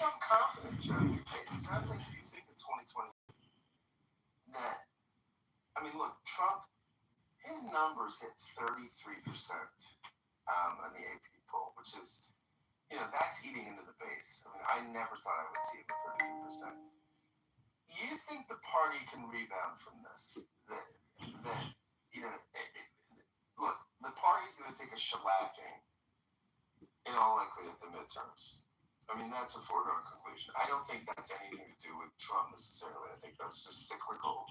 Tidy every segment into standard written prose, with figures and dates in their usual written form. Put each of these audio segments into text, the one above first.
sound confident, Joe. It sounds like you think that 2020, that, I mean, look, Trump, his numbers hit 33% on the AP poll, which is, that's eating into the base. I mean, I never thought I would see it with 33%. You think the party can rebound from this? That look, the party's going to take a shellacking in all likelihood at the midterms. I mean, that's a foregone conclusion. I don't think that's anything to do with Trump necessarily. I think that's just cyclical.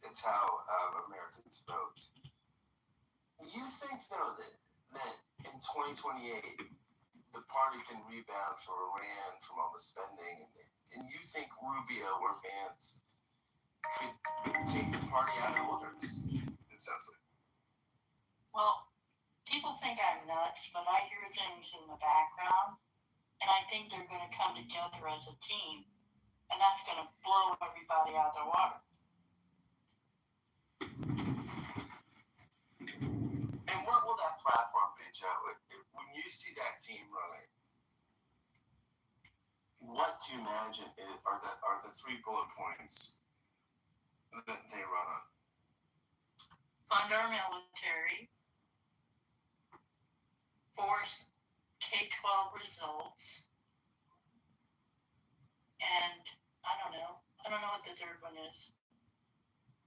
It's how Americans vote. You think, though, that in 2028, the party can rebound from Iran, from all the spending, and you think Rubio or Vance could take the party out of orders? It sounds like. Well, people think I'm nuts, but I hear things in the background, and I think they're going to come together as a team, and that's going to blow everybody out of the water. And what will that platform be, Joe? When you see that team running, what do you imagine are the 3 bullet points that they run on? Fund our military, force K-12 results, and I don't know what the third one is.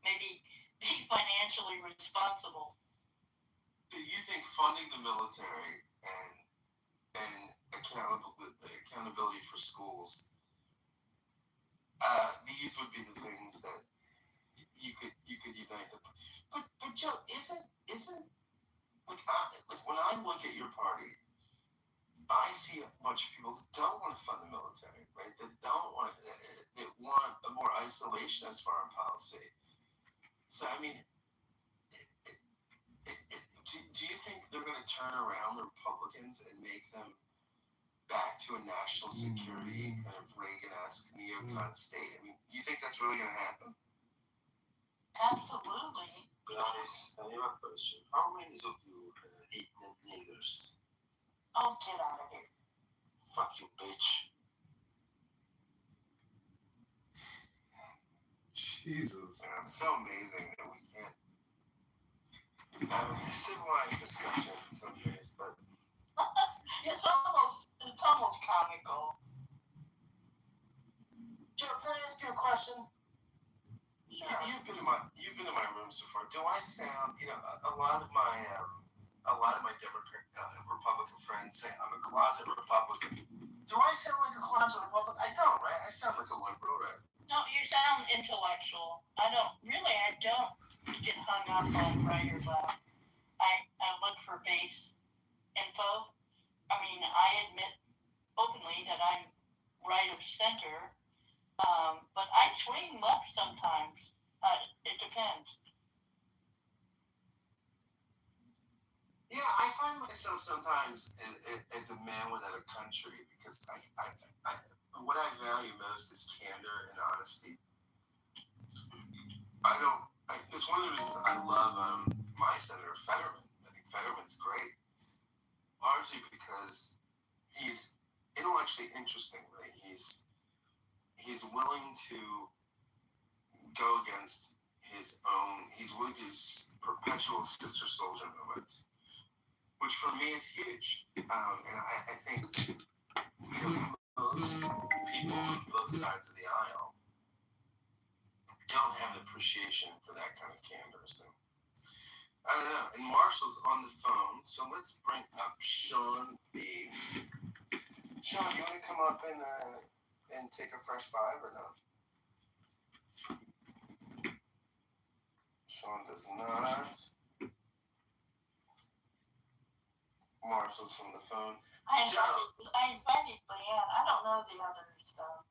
Maybe be financially responsible. Do you think funding the military and accountability for schools, these would be the things that you could unite them? But Joe, isn't like when I look at your party, I see a bunch of people that don't want to fund the military, right? That want a more isolationist foreign policy. So I mean, do you think they're going to turn around the Republicans and make them back to a national security kind of Reagan-esque neocon state? I mean, you think that's really going to happen? Absolutely. Guys, I have a question. How many of you hate the niggers? Oh, get out of here. Fuck you, bitch. Jesus. Man, it's so amazing that we can't have a civilized discussion some days, but it's almost comical. Joe, can I ask you a question? Sure. You've been in my room so far. Do I sound? A lot of my Republican friends say I'm a closet Republican. Do I sound like a closet Republican? I don't, right? I sound like a liberal, right? No, you sound intellectual. I don't get hung up on right or left. I look for base info. I mean, I admit openly that I'm right of center, but I swing left sometimes. It depends. Yeah, I find myself sometimes as a man without a country because what I value most is candor and honesty. It's one of the reasons I love my Senator Fetterman. I think Fetterman's great, largely because he's intellectually interesting, right? He's willing to go against his own. He's willing to do perpetual sister soldier movements, which for me is huge. And I think most people on both sides of the aisle don't have an appreciation for that kind of candor. So I don't know. And Marshall's on the phone, so let's bring up Sean B. Sean, you want to come up and take a fresh 5 or no? Sean does not. Marshall's from the phone. I invited Leanne. I don't know the others, though.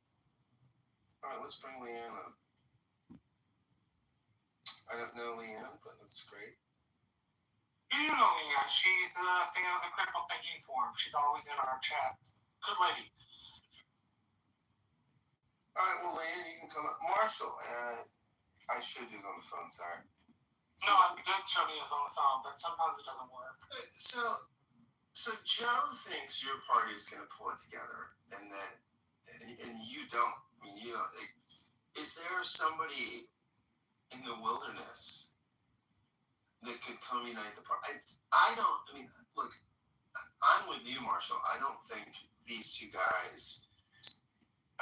All right, let's bring Leanne up. I don't know Leanne, but that's great. You know Leanne. She's a fan of the Critical Thinking Forum. She's always in our chat. Good lady. All right, well, Leanne, you can come up. Marshall, I should use on the phone, sorry. No, I did show you on the phone, but sometimes it doesn't work. So Joe thinks your party is going to pull it together, and that you don't. I mean, you know, like, is there somebody in the wilderness that could come unite the party? I don't. I mean, look, I'm with you, Marshall. I don't think these two guys.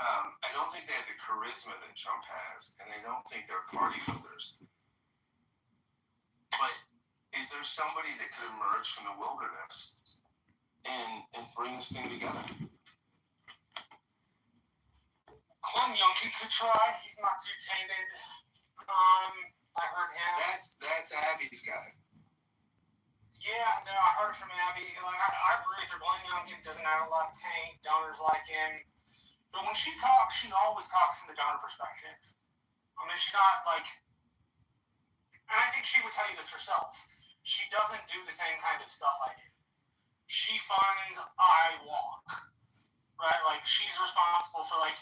I don't think they have the charisma that Trump has, and I don't think they're party builders. But is there somebody that could emerge from the wilderness and bring this thing together? Clem Youngkin could try. He's not too tainted. I heard him. That's Abby's guy. Yeah, no, I heard from Abby. Like, I agree with her. Glenn Youngkin doesn't have a lot of taint. Donors like him. But when she talks, she always talks from the donor perspective. I mean, she's not like... And I think she would tell you this herself. She doesn't do the same kind of stuff I do. She funds, I walk. Right? Like, she's responsible for, like,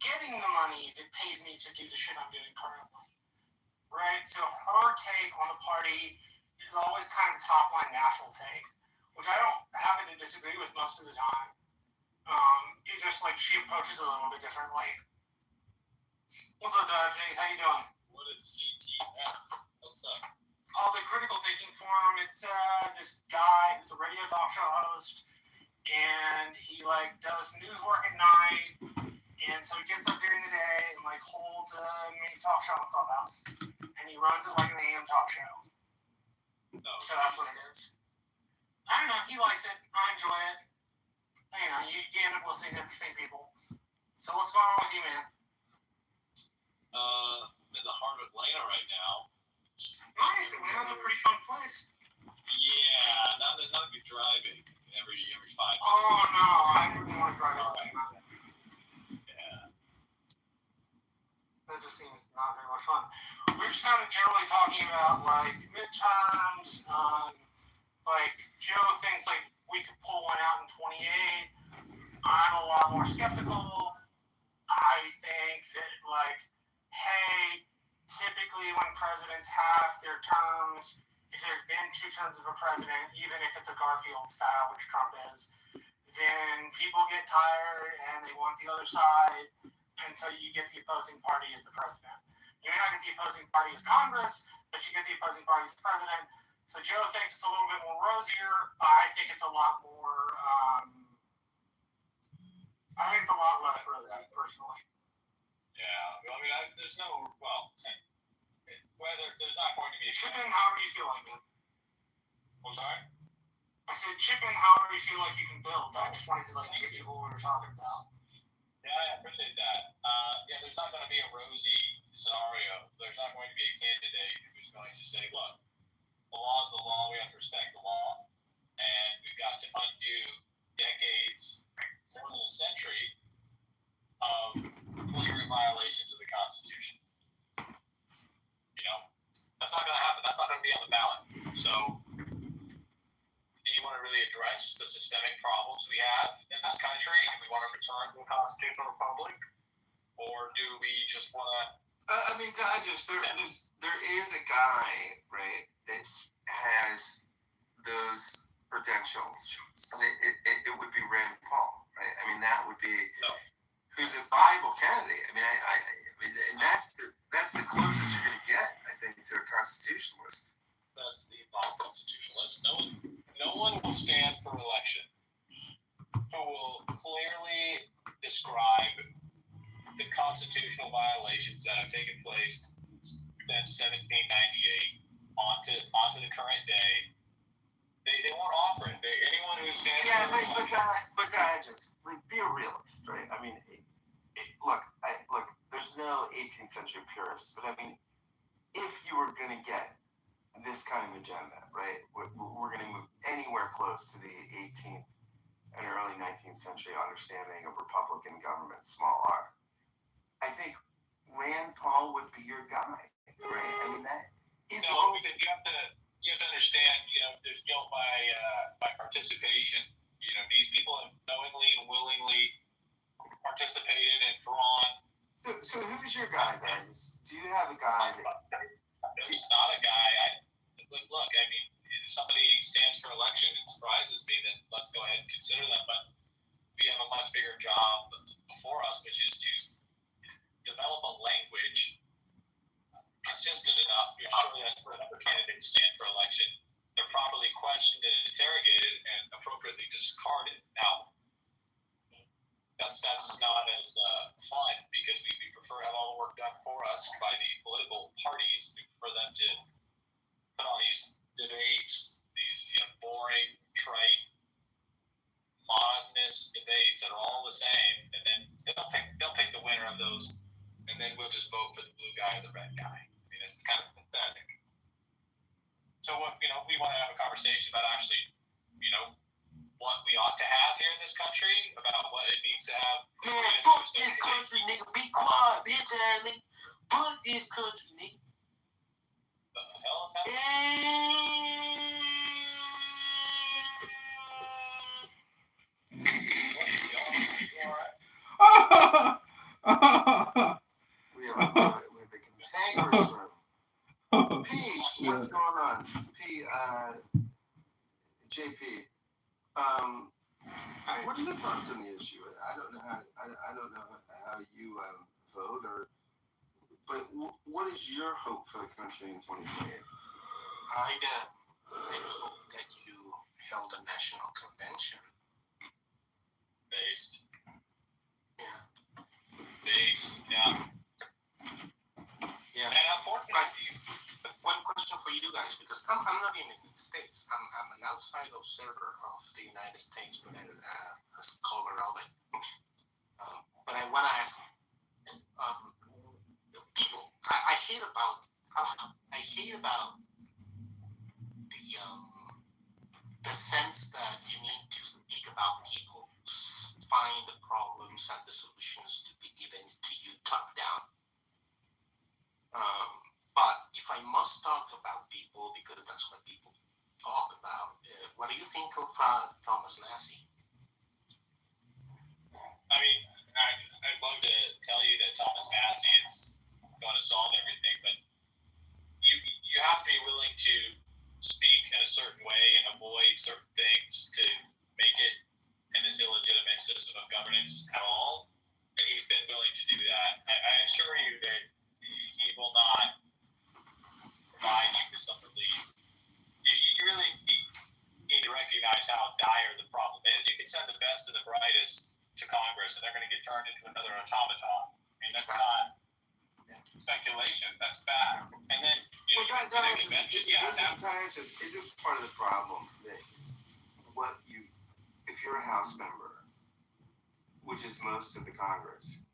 getting the money that pays me to do the shit I'm doing currently. Right? So her take on the party is always kind of a top-line national take, which I don't happen to disagree with most of the time. It's just like she approaches it a little bit differently. What's up, James? How you doing? What is CTF? What's up? Oh, the Critical Thinking Forum. It's this guy who's a radio talk show host, and he like does news work at night, and so he gets up during the day and like holds a mini talk show on Clubhouse, and he runs it like an AM talk show. No. So that's what it is. I don't know. He likes it. I enjoy it. You know, you end up listening to interesting people. So what's going on with you, man? I'm in the heart of Atlanta right now. Nice. Atlanta's a pretty fun place. Yeah, not a good driving every 5 minutes. Oh no, I wouldn't want to drive to Atlanta. Yeah. That just seems not very much fun. We're just kind of generally talking about like midterms. Like Joe thinks like we could pull one out in 28. I'm a lot more skeptical. I think that like, hey, typically when presidents have their terms, if there's been 2 terms of a president, even if it's a Garfield style, which Trump is, then people get tired and they want the other side, and so you get the opposing party as the president. You may not get the opposing party as Congress, but you get the opposing party as president. So Joe thinks it's a little bit more rosier. I think it's a lot more, I think it's a lot less rosy, personally. Yeah. Well, I mean, there's no, well, whether there's not going to be a Chip in however you feel like it. I'm sorry? I said chip in however you feel like you can build. I just wanted to like give people what we were talking about. Yeah, I appreciate that. Yeah, there's not going to be a rosy scenario. There's not going to be a candidate who's going to say, look, the law is the law, we have to respect the law, and we've got to undo decades, more than a century, of flagrant violations of the Constitution. You know, that's not going to happen. That's not going to be on the ballot. So, do you want to really address the systemic problems we have in this country? Do we want to return to a constitutional republic? Or do we just want to... I mean, there is a guy, right, that has those credentials. And it would be Rand Paul, right? I mean, that would be... No. Who's a viable candidate. I mean, and that's the closest you're going to get, I think, to a constitutionalist. That's the non-constitutionalist. No one will stand for election who will clearly describe the constitutional violations that have taken place since 1798 onto the current day. They won't offer it. Anyone who stands for election. But guys, just like, be a realist, right? I mean, look. There's no 18th century purists, but I mean, if you were going to get this kind of agenda, right, we're going to move anywhere close to the 18th and early 19th century understanding of Republican government, small r. I think Rand Paul would be your guy, right? I mean, that he's because you have to understand, there's guilt by participation. These people have knowingly and willingly participated and drawn. So who's your guy, guys? Do you have a guy that... There's not a guy. Look, I mean, if somebody stands for election, it surprises me, then let's go ahead and consider them. But we have a much bigger job before us, which is to develop a language consistent enough to ensure that whenever candidates stand for election, they're properly questioned and interrogated and appropriately discarded. Now, that's not as fun because we prefer to have all the work done for us by the political parties. We prefer them to put on these debates, these boring, trite, monotonous debates that are all the same, and then they'll pick the winner of those, and then we'll just vote for the blue guy or the red guy. I mean, it's kind of pathetic. So what we want to have a conversation about actually, what we ought to have here in this country, about what it needs to have. Man, fuck this country, nigga. Be quiet, bitch ass nigga. Fuck this country, nigga. What the hell is happening? We have a cantankerous room. Oh, P, shit. what's going on? P, JP, what are your thoughts on the issue? I don't know how you vote, but what is your hope for the country in 2028? I'd hope that you held a national convention. Based. Yeah. Yeah. And unfortunately, One question for you guys, because I'm not in the States. I'm an outside observer of the United States, but a scholar of it. But I want to ask people. I hate about the sense that you need to speak about people, find the problems and the solutions to be given to you top down. But if I must talk about people, because that's what people talk about, what do you think of Thomas Massey? I mean, I'd love to tell you that Thomas Massey is going to solve everything, but you have to be willing to speak in a certain way and avoid certain things to make it in this illegitimate system of governance at all. And he's been willing to do that. I assure you that he will not provide you with some relief. You really need to recognize how dire the problem is. You can send the best and the brightest to Congress, and they're going to get turned into another automaton. I mean, that's not speculation. That's bad. And then, Isn't part of the problem that if you're a House member, which is most of the Congress,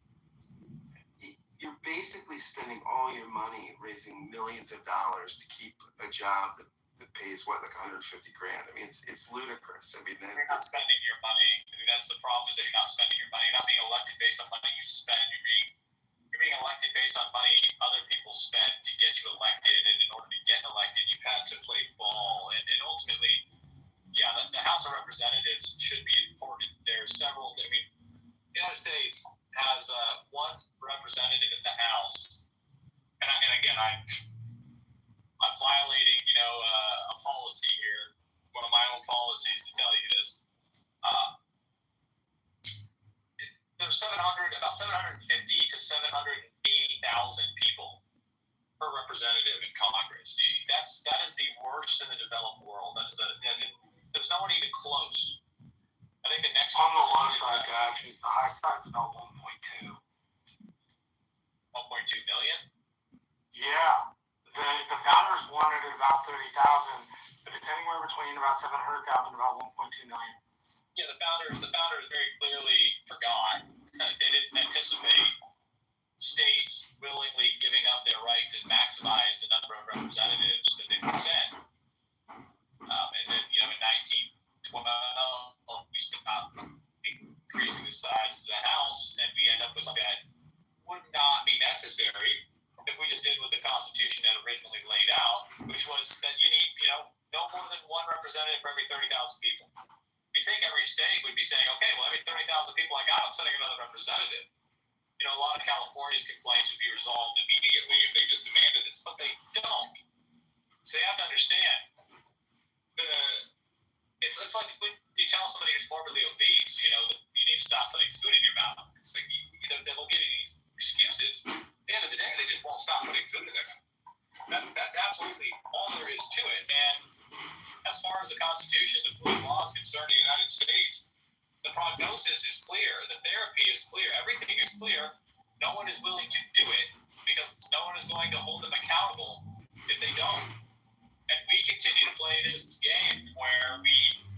you're basically spending all your money raising millions of dollars to keep a job that pays like $150,000. I mean, it's ludicrous. I mean, you're not spending your money. I mean, that's the problem, is that you're not spending your money. You're not being elected based on money you spend. You're being elected based on money other people spend to get you elected, and in order to get elected, you've had to play ball. And ultimately, the House of Representatives should be important. There's several. I mean, the United States has one representative in the House, and again, I'm violating, a policy here. One of my own policies to tell you this. There's about 750 to 780,000 people per representative in Congress. That is the worst in the developed world. There's no one even close. I think the next on the low is side, actually, the high side's about 1.2. 1.2 million. Yeah, the founders wanted about 30,000, but it's anywhere between about 700,000 to about 1.2 million. Yeah, the founders very clearly forgot. They didn't anticipate states willingly giving up their right to maximize the number of representatives that they could send. And then, in 1912, we stopped increasing the size of the House, and we end up with something that would not be necessary if we just did what the Constitution had originally laid out, which was that you need, no more than one representative for every 30,000 people. You think every state would be saying, okay, well, every 30,000 people I got, I'm sending another representative. A lot of California's complaints would be resolved immediately if they just demanded this, but they don't. So you have to understand, it's like when you tell somebody who's morbidly obese, that you need to stop putting food in your mouth. It's like they'll give you these excuses prices, at the end of the day, they just won't stop putting food in their mouth. That's absolutely all there is to it. And as far as the Constitution, the food law is concerned in the United States, the prognosis is clear. The therapy is clear. Everything is clear. No one is willing to do it because no one is going to hold them accountable if they don't. And we continue to play this game where we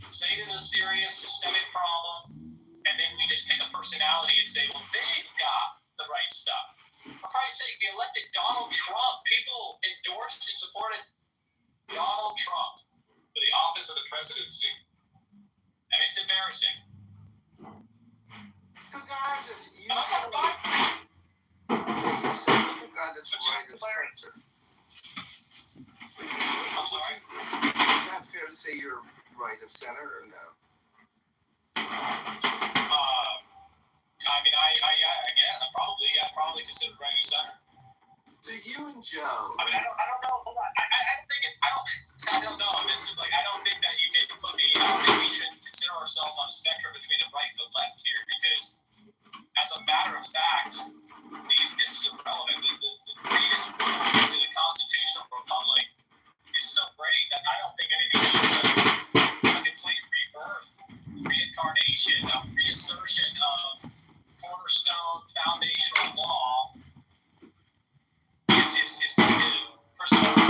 say there's a serious systemic problem, and then we just pick a personality and say, well, they've got the right stuff. For Christ's sake, we elected Donald Trump. People endorsed and supported Donald Trump for the office of the presidency. And it's embarrassing. The guy just, you And I'm not said, you said, look at a guy that's right of center. I'm sorry? Is that fair to say you're right of center or no? I mean, I guess I'm probably considered right of center. So you and Joe. I mean, I don't know. Hold on. I don't think it's. I don't know. This is like, I don't think that you can put me. I don't think we should consider ourselves on a spectrum between the right and the left here, because, as a matter of fact, this is irrelevant. The greatest rule to the constitutional republic is so great that I don't think anything should a complete rebirth, reincarnation, reassertion of cornerstone foundational law is going to pursue.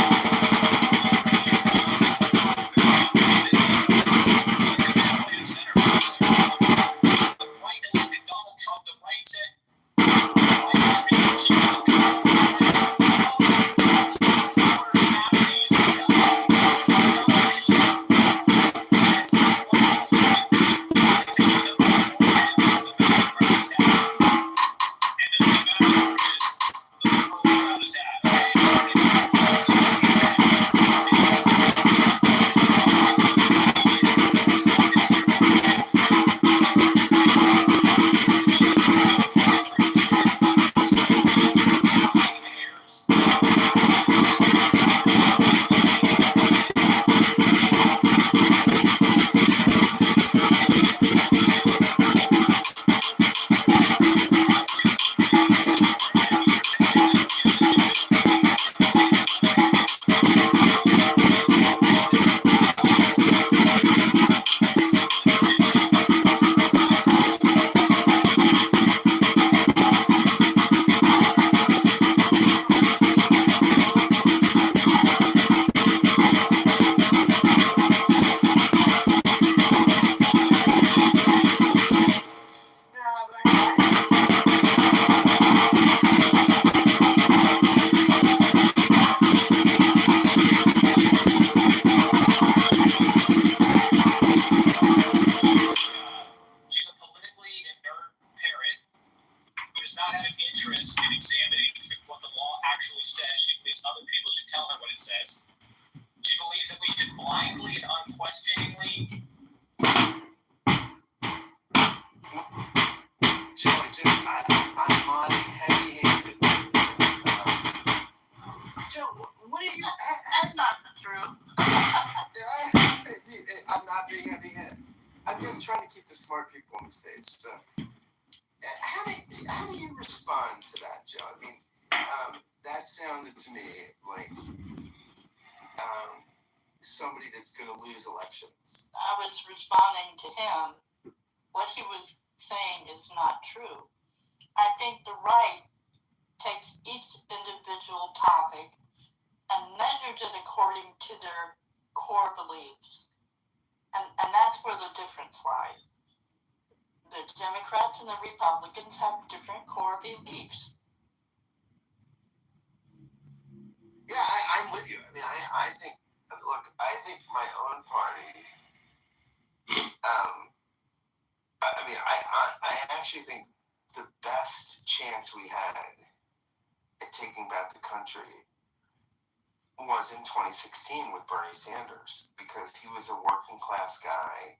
Was in 2016 with Bernie Sanders, because he was a working class guy.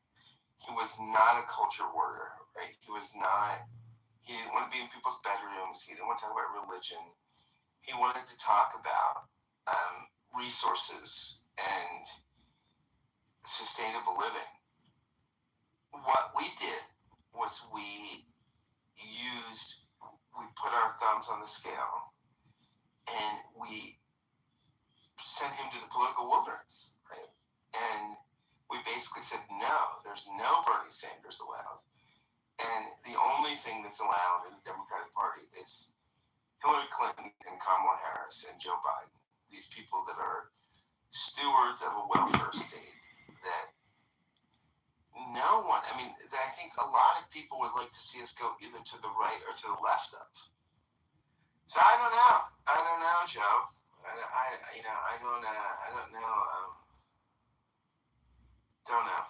He was not a culture warrior, right? He didn't want to be in people's bedrooms. He didn't want to talk about religion. He wanted to talk about resources and sustainable living. What we did was we put our thumb pounds on the scale, and we sent him to the political wilderness, right? And we basically said, no, there's no Bernie Sanders allowed. And the only thing that's allowed in the Democratic Party is Hillary Clinton and Kamala Harris and Joe Biden. These people that are stewards of a welfare state that no one, I mean, I think a lot of people would like to see us go either to the right or to the left of. So I don't know, Joe. I don't know. Don't know.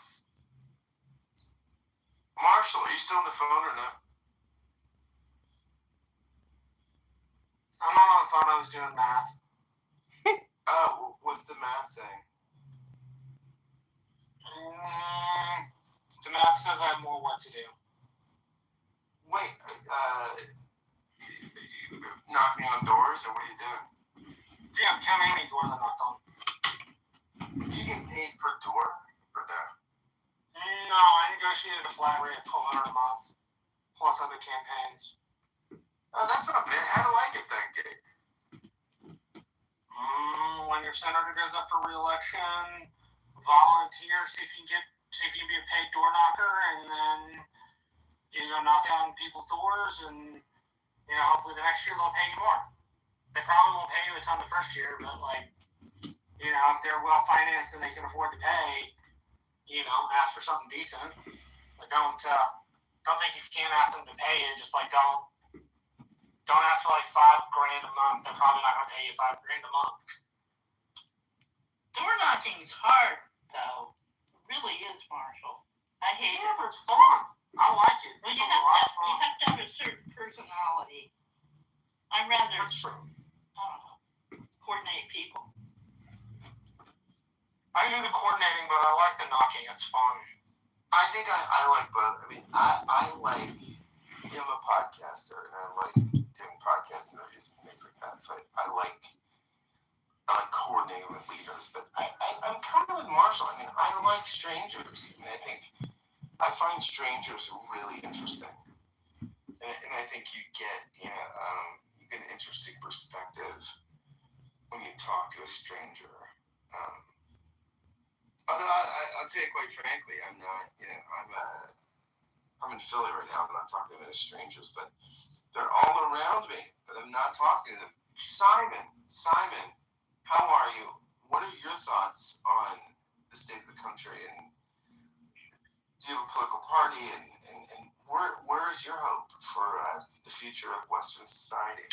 Marshall, are you still on the phone or not? I'm not on the phone. I was doing math. Oh, what's the math saying? The math says I have more work to do. Wait, knocking on doors, or what are you doing? Yeah, I'm counting how many doors I knocked on. Do you get paid per door or no? No, I negotiated a flat rate of $1,200 a month, plus other campaigns. Oh, that's not bad. How do I get that gig? When your senator goes up for re-election, volunteer, see if you can be a paid door knocker, and then you go knock on people's doors, and hopefully the next year they'll pay you more. They probably won't pay you a ton the first year, but if they're well financed and they can afford to pay, ask for something decent. Don't think you can't ask them to pay you. Just don't ask for $5,000 a month. They're probably not going to pay you $5,000 a month. Door knocking's hard, though. It really is, Marshall. I hate it. But it's fun. I like it. Well, It's you a lot of have fun. to have a certain personality. I'd rather, That's true. coordinate people. I do the coordinating, but I like the knocking. It's fun. I think I like both. I mean, I'm a podcaster, and I like doing podcast interviews and things like that. So I like coordinating with leaders. But I'm kind of with Marshall. I mean, I like strangers. I mean, I find strangers really interesting. And I think you get an interesting perspective when you talk to a stranger. Although I'll tell you quite frankly, I'm not, I'm in Philly right now. I'm not talking to any strangers, but they're all around me, but I'm not talking to them. Simon, how are you? What are your thoughts on the state of the country? And do you have a political party? And where is your hope for the future of Western society?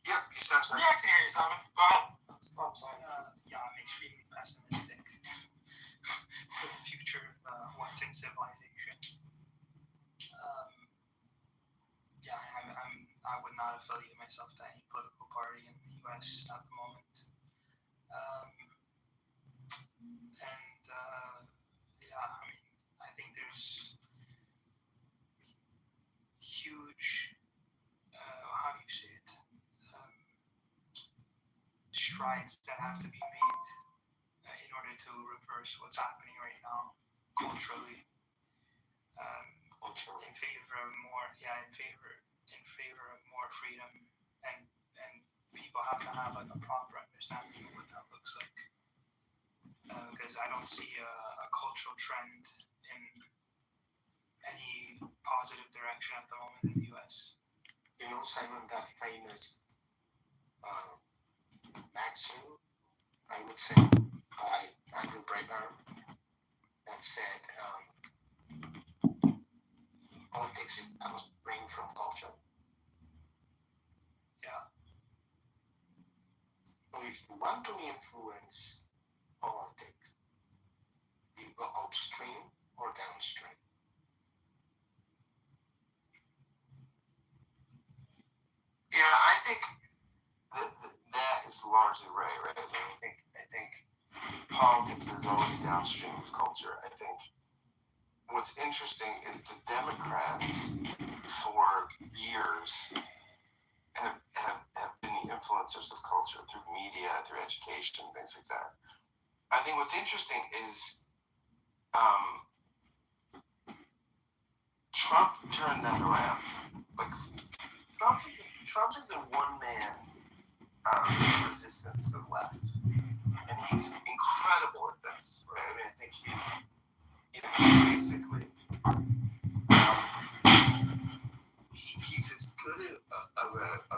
Yep, he sounds Yeah, like. I can hear you, Simon. Go ahead. I'm sorry. I'm extremely pessimistic for the future of Western civilization. I would not affiliate myself to any political party in the U.S. at the moment. I think there's huge, how do you say it? Strides that have to be made in order to reverse what's happening right now culturally. In favor of more, in favor of more freedom, and people have to have a proper understanding of what that looks like. Because I don't see a cultural trend in any positive direction at the moment in the U.S. Simon, that famous maxim, I would say, by Andrew Breitbart, that said, politics must bring from culture. Yeah. So if you want to influence politics, you go upstream or downstream. Yeah, I think that is largely right. I think politics is always downstream of culture. I think what's interesting is the Democrats for years have been the influencers of culture through media, through education, things like that. I think what's interesting is Trump turned that around. Like Trump is a one-man resistance to the left, and he's incredible at this. Right? I mean, I think he's basically he's as good of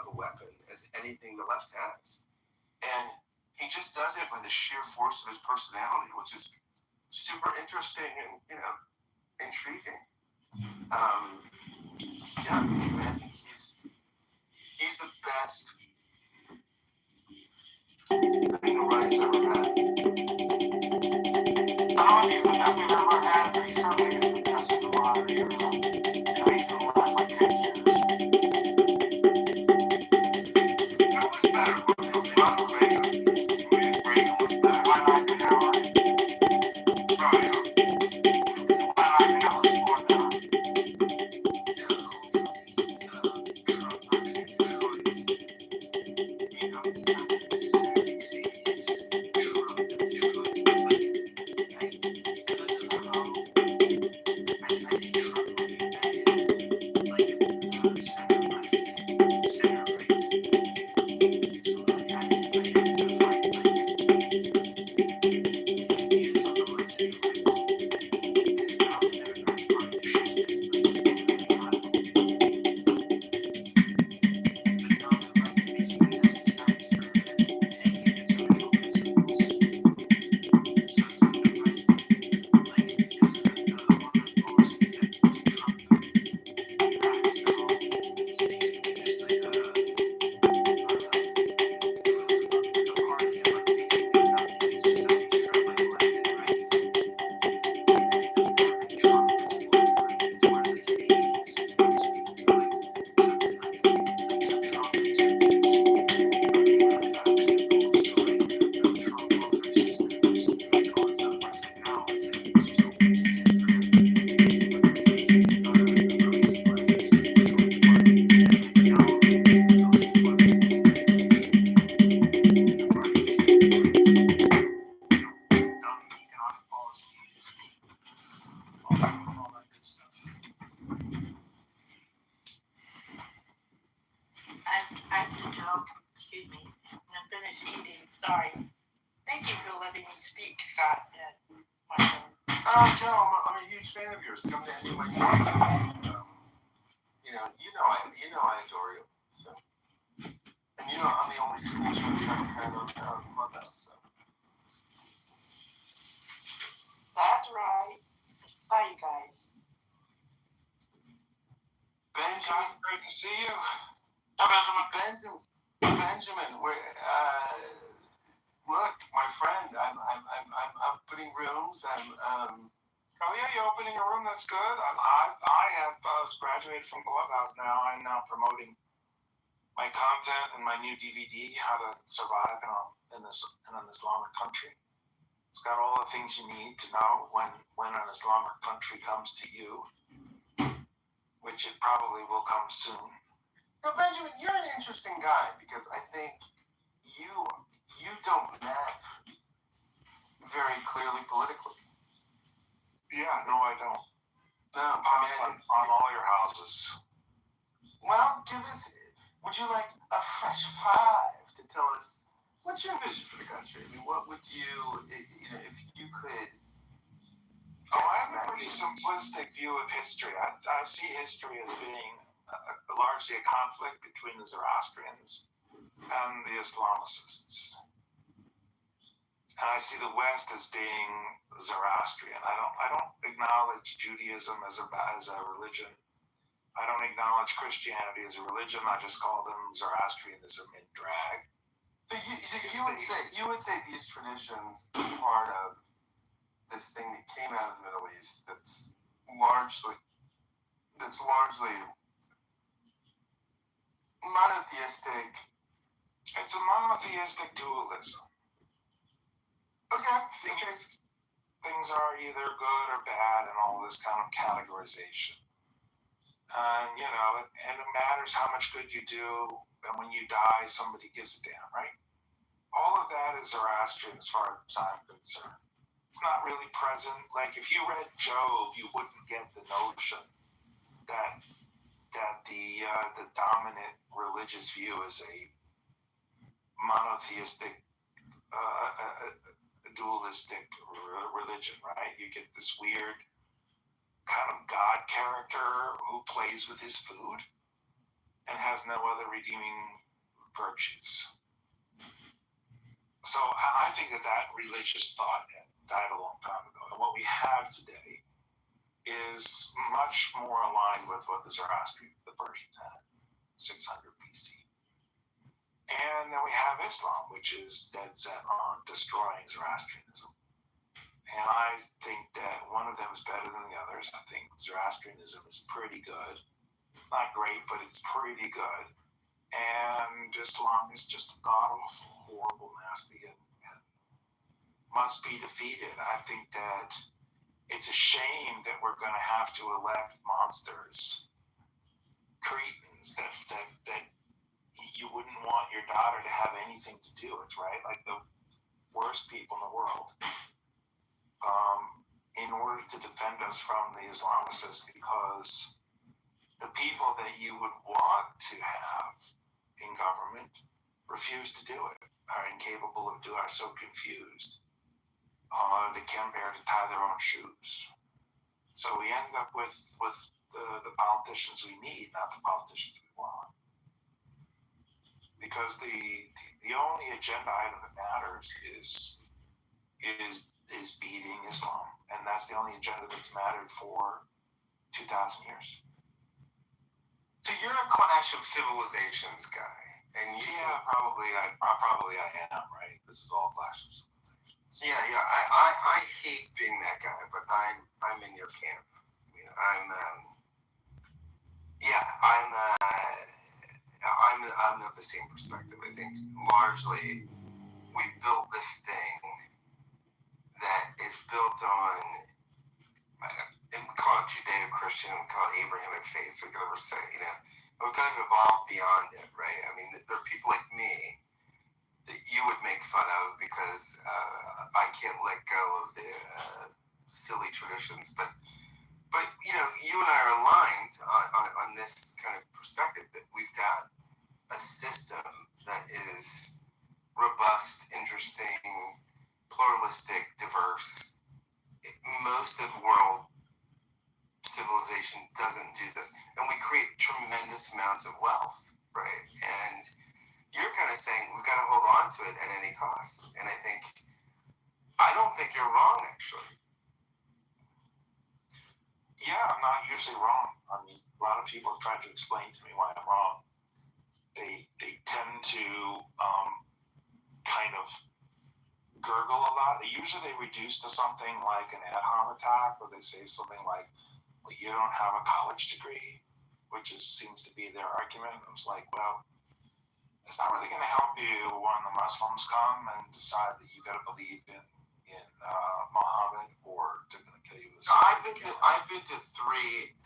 a weapon as anything the left has, and he just does it by the sheer force of his personality, which is super interesting and intriguing. Yeah, I think he's the best writer's ever had. I don't know if he's the best we've ever had, but he certainly is the best in the modern era. At least in the last 10 years. Who was better? Ronald Reagan. Reagan was better. Why not Eisenhower? Oh, yeah. Why not Eisenhower was more than I have to jump. Excuse me. I'm finished eating. Sorry. Thank you for letting me speak, Scott. Joe, I'm a huge fan of yours. Come to any of my statements. I adore you. So, and I'm the only school choice kind of fan on Clubhouse. So. That's right. Bye, you guys. Benjamin, great to see you. Benjamin, look, my friend, I'm putting rooms. Oh yeah, you're opening a room. That's good. I was graduated from Clubhouse now. I'm now promoting my content and my new DVD, How to Survive in an Islamic Country. It's got all the things you need to know when an Islamic country comes to you, which it probably will come soon. Now, Benjamin, you're an interesting guy because I think you don't map very clearly politically. Yeah, no, I don't. No, on all your houses. Well, would you like a fresh five to tell us what's your vision for the country? I mean, what would you, if you could? Oh, I have a pretty simplistic view of history. I see history as being largely a conflict between the Zoroastrians and the Islamicists. And I see the West as being Zoroastrian. I don't acknowledge Judaism as a religion. I don't acknowledge Christianity as a religion. I just call them Zoroastrianism in drag. So you would say these traditions are part of this thing that came out of the Middle East that's largely monotheistic. It's a monotheistic dualism. Okay. Things are either good or bad and all this kind of categorization. And it matters how much good you do, and when you die, somebody gives a damn, right? All of that is Zoroastrian as far as I'm concerned. It's not really present. Like if you read Job, you wouldn't get the notion that the dominant religious view is a monotheistic, dualistic religion, right? You get this weird kind of God character who plays with his food and has no other redeeming virtues. So I think that religious thought died a long time ago. And what we have today is much more aligned with what the Zoroastrians, the Persians had, 600 BC. And then we have Islam, which is dead set on destroying Zoroastrianism. And I think that one of them is better than the others. I think Zoroastrianism is pretty good. It's not great, but it's pretty good. And Islam is just god-awful, horrible, nasty, and must be defeated. I think that it's a shame that we're going to have to elect monsters, cretins, that you wouldn't want your daughter to have anything to do with, right? Like the worst people in the world, in order to defend us from the Islamicists, because the people that you would want to have in government refuse to do it, are incapable of doing, are so confused. They can't bear to tie their own shoes. So we end up with the politicians we need, not the politicians we want. Because the only agenda item that matters is beating Islam, and that's the only agenda that's mattered for 2,000 years. So you're a Clash of Civilizations guy, and probably I am, right? This is all Clash of Civilizations. Yeah. I hate being that guy, but I'm in your camp. You know, I'm of the same perspective. I think largely we built this thing that is built on, and we call it Judeo-Christian, we call it Abrahamic faith, so we could ever say, you know, we've kind of evolved beyond it, right? I mean, there are people like me that you would make fun of because I can't let go of the silly traditions, but you know, you and I are aligned on this kind of perspective that we've got a system that is robust, interesting, pluralistic, diverse. Most of the world civilization doesn't do this, and we create tremendous amounts of wealth, right? And you're kind of saying we've got to hold on to it at any cost, and I don't think you're wrong, actually. Yeah, I'm not usually wrong. I mean, a lot of people have tried to explain to me why I'm wrong. They tend to kind of gurgle a lot. Usually they reduce to something like an ad hom attack, or they say something like, well, you don't have a college degree, which seems to be their argument. I was like, well, it's not really going to help you when the Muslims come and decide that you got to believe in Muhammad, or they're going to kill you. I've been to 3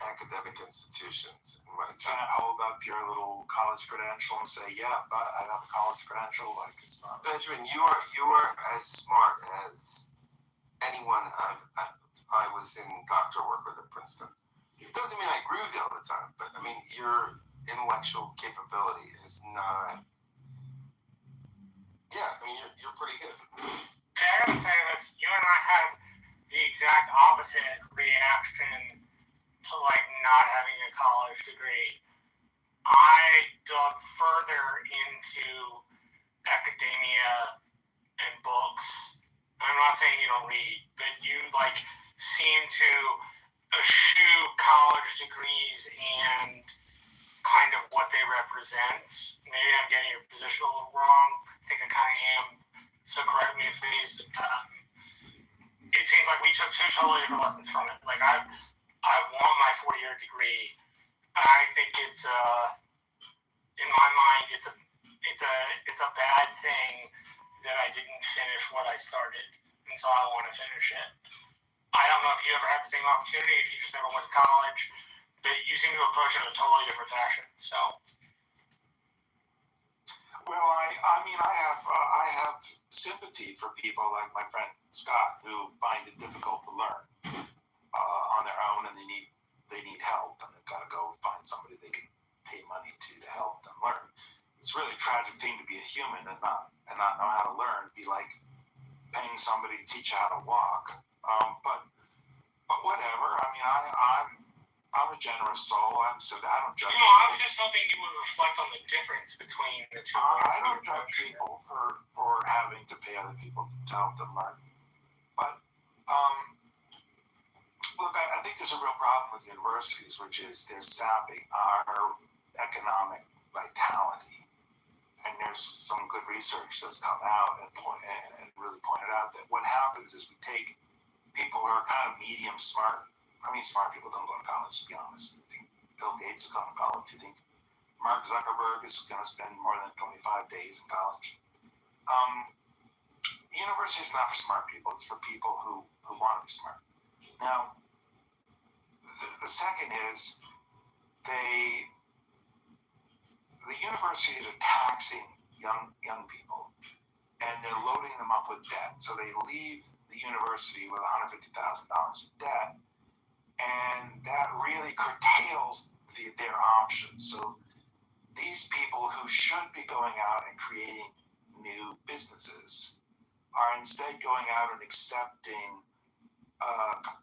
academic institutions in my time. Can't hold up your little college credential and say, yeah, but I have a college credential. Like, it's not. Benjamin, you are as smart as anyone I was in doctor work with at Princeton. It doesn't mean I agree with you all the time, but I mean, your intellectual capability is not. Yeah, I mean, you're pretty good. See, I gotta say this. You and I had the exact opposite reaction to like not having a college degree. I dug further into academia and books. I'm not saying you don't read, but you like seem to eschew college degrees and kind of what they represent. Maybe I'm getting your position a little wrong. I think I kind of am. So correct me if please. It seems like we took 2 totally different lessons from it. Like I want my 4-year degree. I think it's in my mind it's a bad thing that I didn't finish what I started, and so I want to finish it. I don't know if you ever had the same opportunity, if you just never went to college, but you seem to approach it in a totally different fashion. So. Well, I have sympathy for people like my friend Scott who find it difficult to learn on their own, and they need help, and they've got to go find somebody they can pay money to help them learn. It's really a tragic thing to be a human and not know how to learn. It'd be like paying somebody to teach you how to walk. But whatever. I mean, I'm a generous soul. I don't judge. I was just hoping you would reflect on the difference between the two. I don't judge people for having to pay other people to help them learn. But look, I think there's a real problem with universities, which is they're sapping our economic vitality. And there's some good research that's come out and really pointed out that what happens is we take people who are kind of medium smart. I mean, smart people don't go to college, to be honest. I think Bill Gates is going to college. You think Mark Zuckerberg is going to spend more than 25 days in college? University is not for smart people. It's for people who want to be smart. Now, the second is the universities are taxing young people, and they're loading them up with debt. So they leave the university with $150,000 in debt, and that really curtails their options. So these people who should be going out and creating new businesses are instead going out and accepting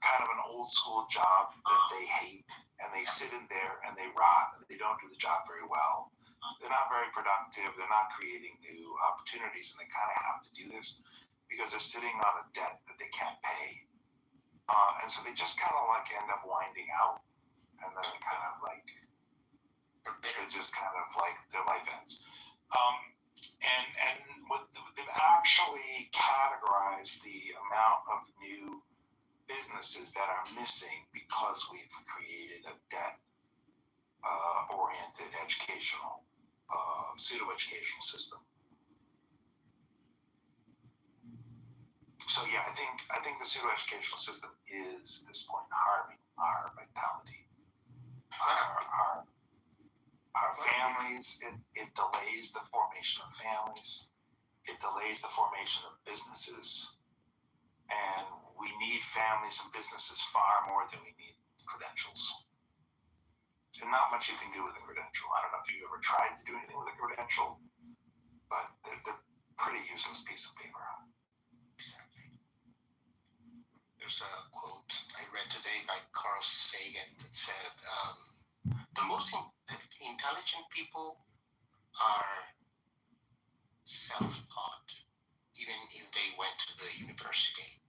kind of an old school job that they hate, and they sit in there and they rot, and they don't do the job very well. They're not very productive. They're not creating new opportunities, and they kind of have to do this because they're sitting on a debt that they can't pay. And so they just kind of like end up winding out, and then kind of like they're just kind of like their life ends. And they've actually categorized the amount of new businesses that are missing because we've created a debt-oriented educational, pseudo-educational system. So yeah, I think the pseudo-educational system is at this point harming our vitality, our families. It delays the formation of families. It delays the formation of businesses, and we need families and businesses far more than we need credentials. There's not much you can do with a credential. I don't know if you've ever tried to do anything with a credential, but they're pretty useless piece of paper. Exactly. There's a quote I read today by Carl Sagan that said, the most intelligent people are self-taught, even if they went to the university.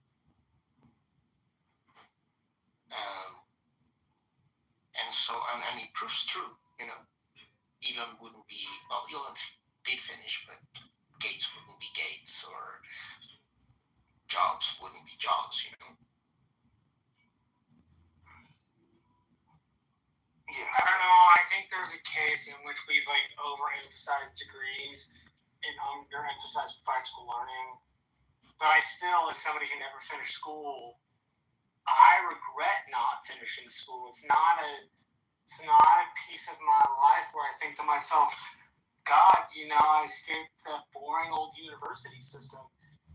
And so, and it proves true, Elon wouldn't be, well, Elon did finish, but Gates wouldn't be Gates, or Jobs wouldn't be Jobs, Yeah. I don't know. I think there's a case in which we've overemphasized degrees and underemphasized practical learning. But I still, as somebody who never finished school, I regret not finishing school. It's not a piece of my life where I think to myself, God, I escaped that boring old university system.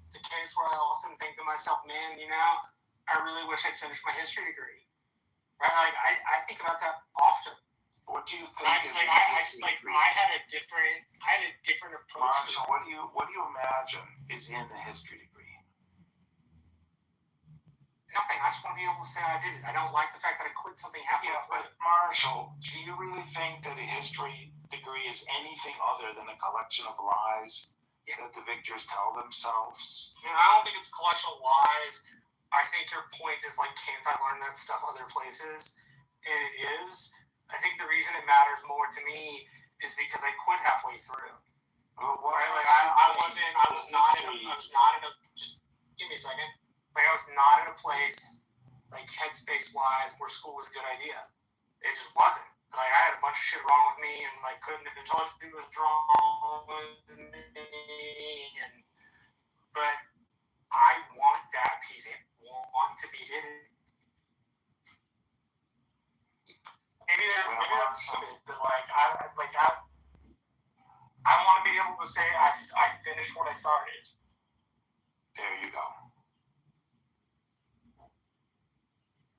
It's a case where I often think to myself, man, I really wish I'd finished my history degree. Right? Like I think about that often. What do you think? I had a different approach to it. What do you imagine is in the history degree? Nothing. I just want to be able to say I did it. I don't like the fact that I quit something halfway through. But Marshall, do you really think that a history degree is anything other than a collection of lies that the victors tell themselves? I don't think it's a collection of lies. I think your point is can't I learn that stuff other places? And it is. I think the reason it matters more to me is because I quit halfway through. Well, Just give me a second. I was not in a place headspace wise where school was a good idea. It just wasn't. I had a bunch of shit wrong with me, and couldn't have told you was wrong with me. But I want that piece. I want to be did it. Maybe that's stupid, but I want to be able to say finish what I started. There you go.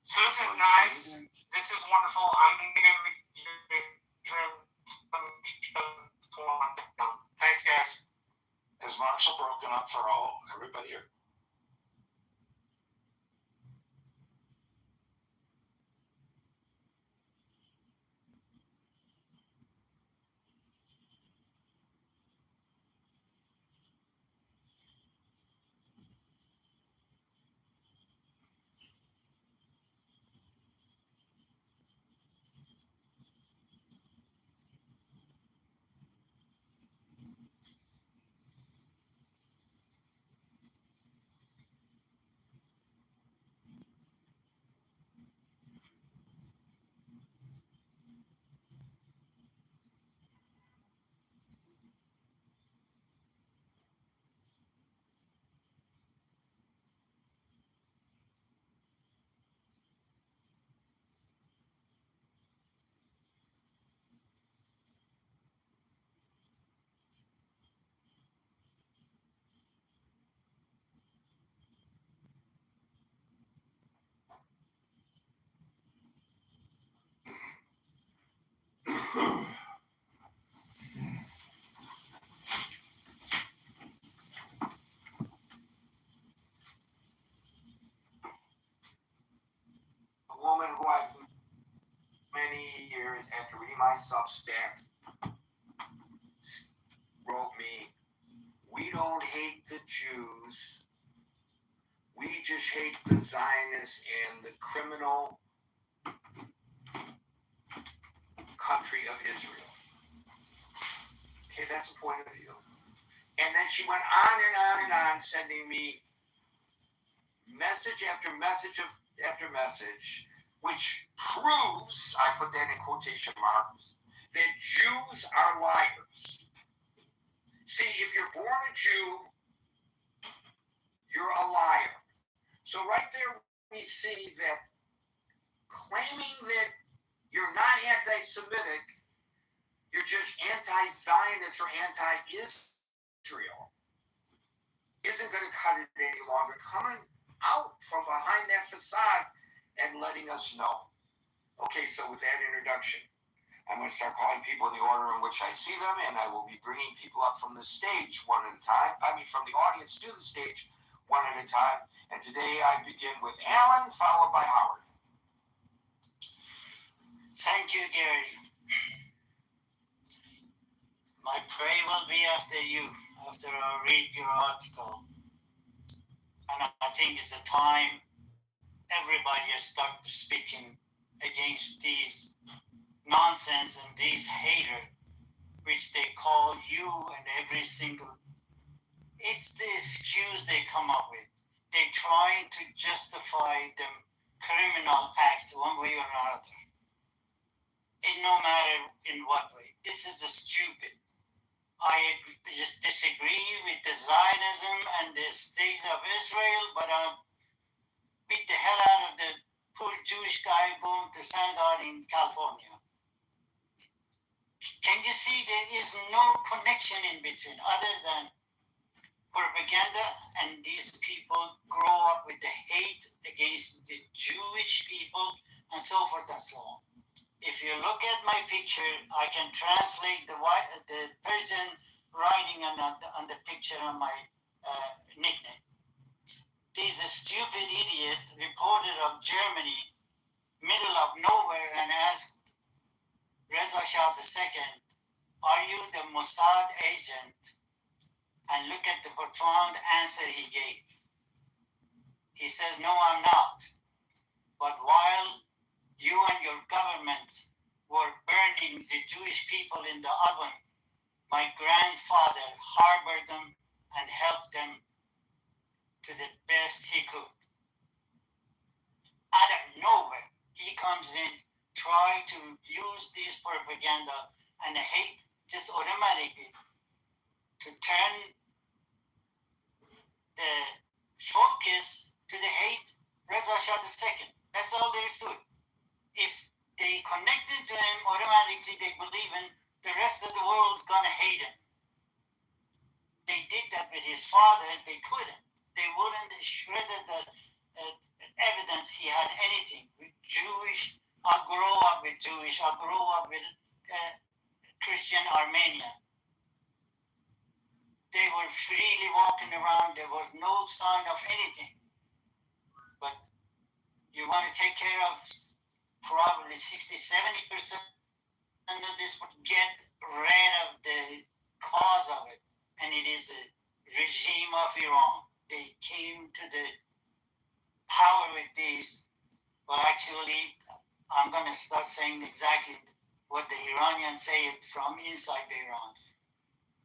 So this is nice. This is wonderful. I'm going to Thanks, guys. Is Marshall broken up for everybody here? A woman who I've many years after reading my Substack wrote me, "We don't hate the Jews. We just hate the Zionists and the criminal country of Israel." Okay, that's a point of view. And then she went on and on and on, sending me message after message after message, which proves, I put that in quotation marks, that Jews are liars. See, if you're born a Jew, you're a liar. So right there we see that claiming that you're not anti-Semitic, you're just anti-Zionist or anti-Israel, isn't going to cut it any longer. Coming out from behind that facade and letting us know. Okay, so with that introduction, I'm going to start calling people in the order in which I see them, and I will be bringing people up from the stage one at a time. From the audience to the stage one at a time. And today I begin with Alan, followed by Howard. Thank you, Gary. My prayer will be after you, after I read your article. And I think it's a time everybody has started speaking against these nonsense and these haters, which they call you and every single. It's the excuse they come up with. They're trying to justify the criminal act one way or another. And no matter in what way. This is just stupid. I just disagree with the Zionism and the state of Israel, but I beat the hell out of the poor Jewish guy going to Sandown in California. Can you see there is no connection in between other than propaganda, and these people grow up with the hate against the Jewish people and so forth and so on. If you look at my picture, I can translate the Persian writing on the picture on my nickname. There's a stupid idiot reporter of Germany, middle of nowhere, and asked Reza Shah II, "Are you the Mossad agent?" And look at the profound answer he gave. He says, "No, I'm not. But while you and your government were burning the Jewish people in the oven, my grandfather harbored them and helped them to the best he could." Out of nowhere, he comes in, try to use this propaganda and hate just automatically to turn the focus to the hate Reza Shah II. That's all there is to it. If they connected to him, automatically they believe in the rest of the world's gonna hate him. they did that with his father, they couldn't. They wouldn't shred the evidence he had anything with Jewish. I grew up with Jewish. I grew up with Christian Armenian. They were freely walking around. There was no sign of anything. But you want to take care of probably 60-70% of this, get rid of the cause of it. And it is the regime of Iran. They came to the power with this, but actually, I'm going to start saying exactly what the Iranians say it from inside Iran.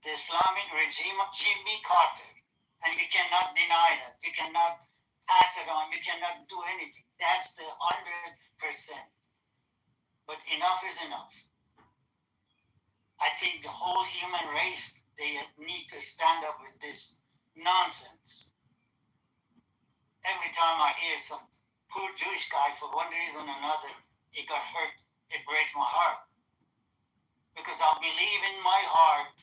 The Islamic regime of Jimmy Carter, and you cannot deny that. You cannot pass it on. You cannot do anything. That's the 100%. But enough is enough. I think the whole human race, they need to stand up with this nonsense. Every time I hear some poor Jewish guy, for one reason or another, he got hurt, it breaks my heart. Because I believe in my heart,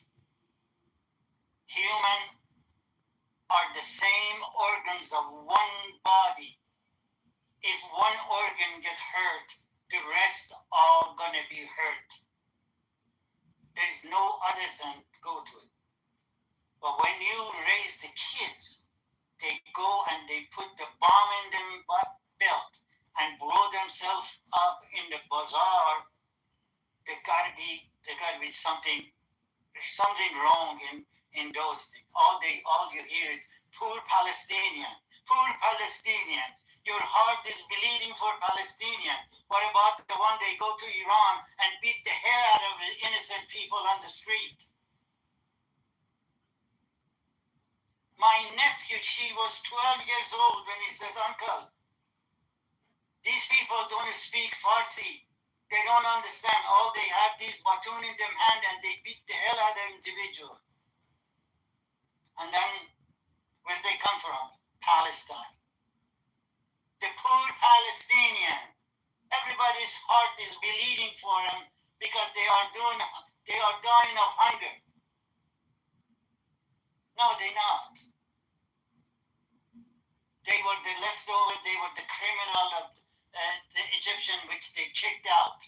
human are the same organs of one body. If one organ gets hurt, the rest are gonna be hurt. There's no other thing to go to it. But when you raise the kids, they go and they put the bomb in their belt and blow themselves up in the bazaar. There gotta be something wrong in those things. All you hear is poor Palestinian. Your heart is bleeding for Palestinian. What about the one they go to Iran and beat the hell out of the innocent people on the street? My nephew, she was 12 years old when he says, Uncle, these people don't speak Farsi. They don't understand. All they have these baton in their hand and they beat the hell out of individual. And then where they come from? Palestine. The poor Palestinian. Everybody's heart is bleeding for them because they are dying of hunger. No, they're not. They were the leftover, they were the criminal of the Egyptian which they kicked out.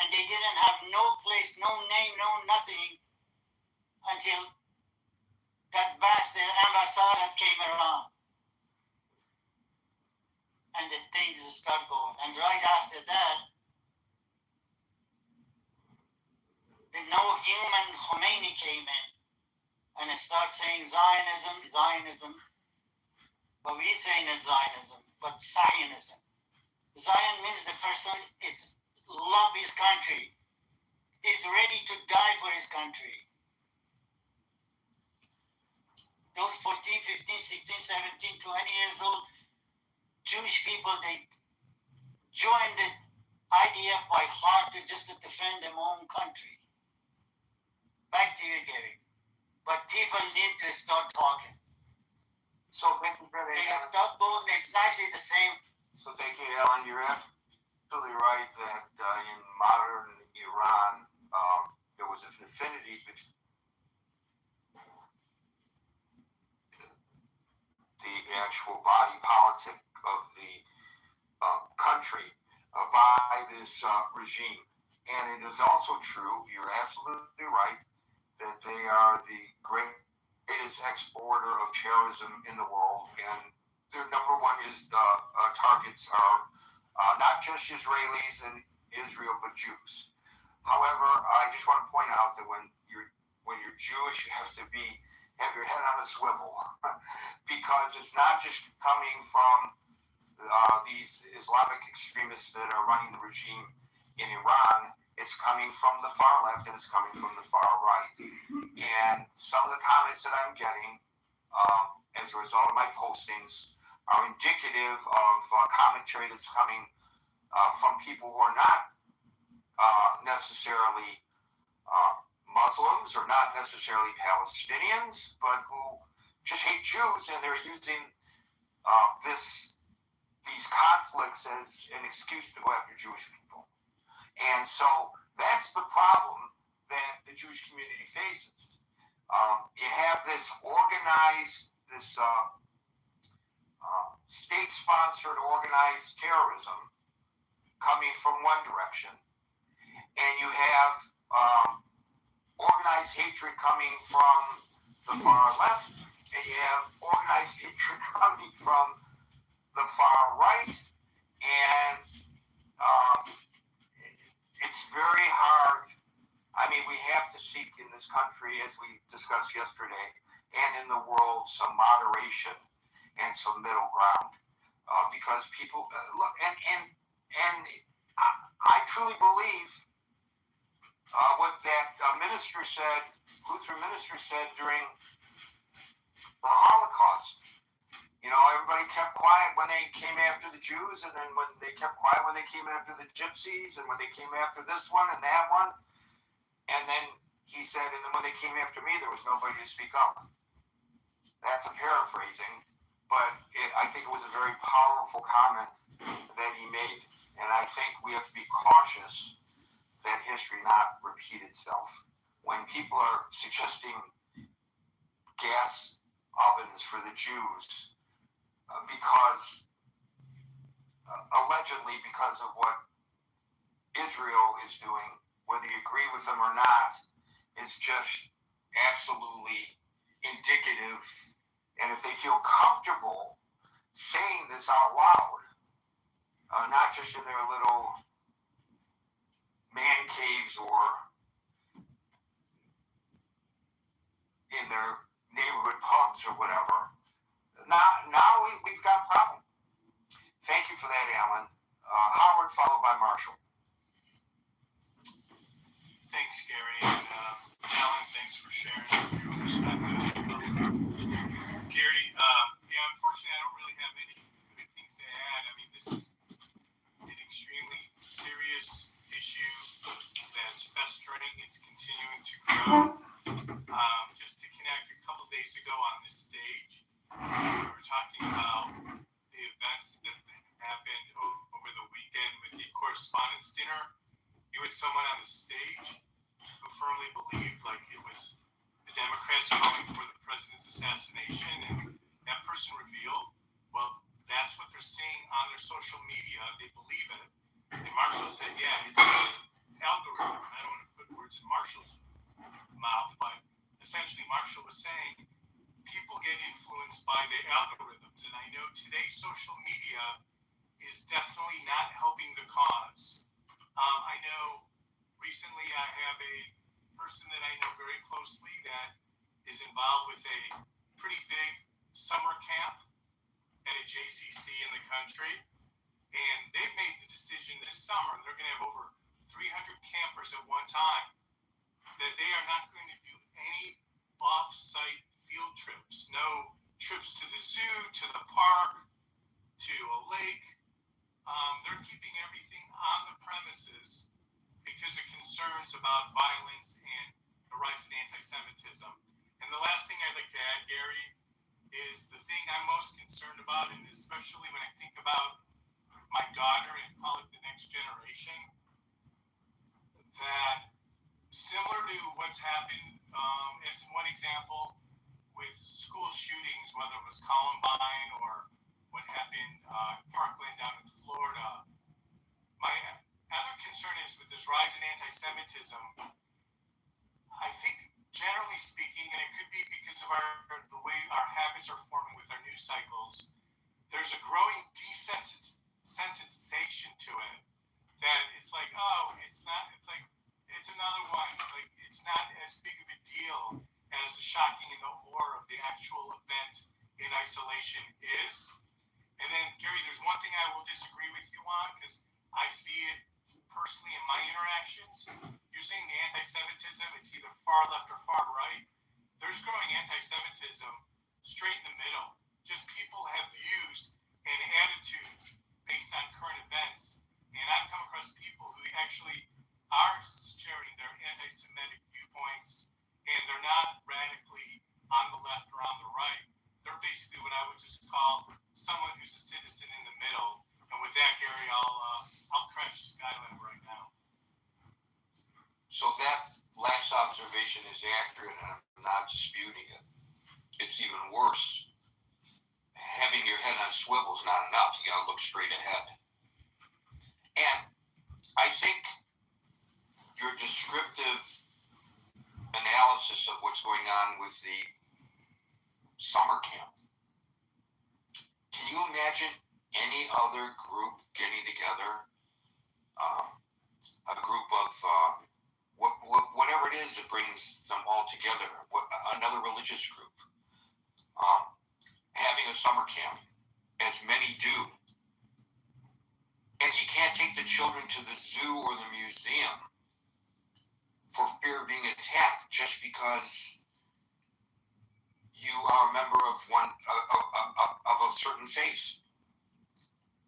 And they didn't have no place, no name, no nothing until that bastard ambassador came around. And the things start going. And right after that, the no human Khomeini came in and started saying Zionism. But we're saying it's Zionism, but Zionism. Zion means the person loves his country, is ready to die for his country. Those 14, 15, 16, 17, 20 years old Jewish people, they joined the IDF by heart to defend their own country. Back to you, Gary. But people need to start talking. So thank you very They much. start going exactly the same. So thank you, Alan. You're absolutely right that in modern Iran, there was an affinity between the actual body politic of the country by this regime. And it is also true, you're absolutely right, that they are the greatest exporter of terrorism in the world. And their number one targets are not just Israelis and Israel, but Jews. However, I just want to point out that when you're Jewish, you have to have your head on a swivel because it's not just coming from these Islamic extremists that are running the regime in Iran. It's coming from the far left and it's coming from the far right. And some of the comments that I'm getting as a result of my postings are indicative of commentary that's coming from people who are not necessarily Muslims or not necessarily Palestinians, but who just hate Jews, and they're using these conflicts as an excuse to go after Jewish people. And so that's the problem that the Jewish community faces. You have this organized, state-sponsored organized terrorism coming from one direction, and you have organized hatred coming from the far left, and you have organized hatred coming from the far right, and it's very hard. I mean, we have to seek in this country, as we discussed yesterday, and in the world, some moderation and some middle ground, because people look, and I truly believe what that minister said, Lutheran minister said during the Holocaust. You know, everybody kept quiet when they came after the Jews, and then when they kept quiet when they came after the Gypsies, and when they came after this one and that one. And then he said, and then when they came after me, there was nobody to speak up. That's a paraphrasing, but I think it was a very powerful comment that he made. And I think we have to be cautious that history not repeat itself. When people are suggesting gas ovens for the Jews, because allegedly because of what Israel is doing, whether you agree with them or not, is just absolutely indicative. And if they feel comfortable saying this out loud, not just in their little man caves or in their neighborhood pubs or whatever, now we've got a problem. Thank you for that, Alan. Howard, followed by Marshall. Thanks, Gary, and Alan, thanks for sharing your perspective. Gary, unfortunately, I don't really have any good things to add. I mean, this is an extremely serious issue that's festering. It's continuing to grow. Just to connect, a couple days ago on this stage, we were talking about the events that happened over the weekend with the correspondence dinner. You had someone on the stage who firmly believed like it was the Democrats calling for the president's assassination, and that person revealed, well, that's what they're seeing on their social media. They believe it. And Marshall said, yeah, it's an algorithm. I don't want to put words in Marshall's mouth, but essentially Marshall was saying people get influenced by the algorithms, and I know today's social media is definitely not helping the cause. I know recently I have a person that I know very closely that is involved with a pretty big summer camp at a JCC in the country, and they've made the decision this summer, they're going to have over 300 campers at one time, that they are not going to do any off-site field trips, no trips to the zoo, to the park, to a lake. They're keeping everything on the premises because of concerns about violence and the rise in anti-Semitism. And the last thing I'd like to add, Gary, is the thing I'm most concerned about, and especially when I think about my daughter and call it the next generation, that similar to what's happened, as one example, with school shootings, whether it was Columbine or what happened Parkland down in Florida. My other concern is with this rise in anti-Semitism, I think generally speaking, and it could be because of the way our habits are forming with our news cycles, there's a growing desensitization to it. That it's like, oh, it's not, it's like, it's another one. Like, it's not as big of a deal as the shocking and the horror of the actual event in isolation is. And then, Gary, there's one thing I will disagree with you on, because I see it personally in my interactions. You're saying the anti-Semitism, it's either far left or far right. There's growing anti-Semitism straight in the middle. Just people have views and attitudes based on current events. And I've come across people who actually are sharing their anti-Semitic viewpoints, and they're not radically on the left or on the right. They're basically what I would just call someone who's a citizen in the middle. And with that, Gary, I'll crash Skyland right now. So that last observation is accurate, and I'm not disputing it. It's even worse. Having your head on a swivel is not enough. You got to look straight ahead. And I think your descriptive analysis of what's going on with the summer camp. Can you imagine any other group getting together? A group of whatever it is that brings them all together. Another religious group having a summer camp, as many do. And you can't take the children to the zoo or the museum for fear of being attacked just because you are a member of a certain faith.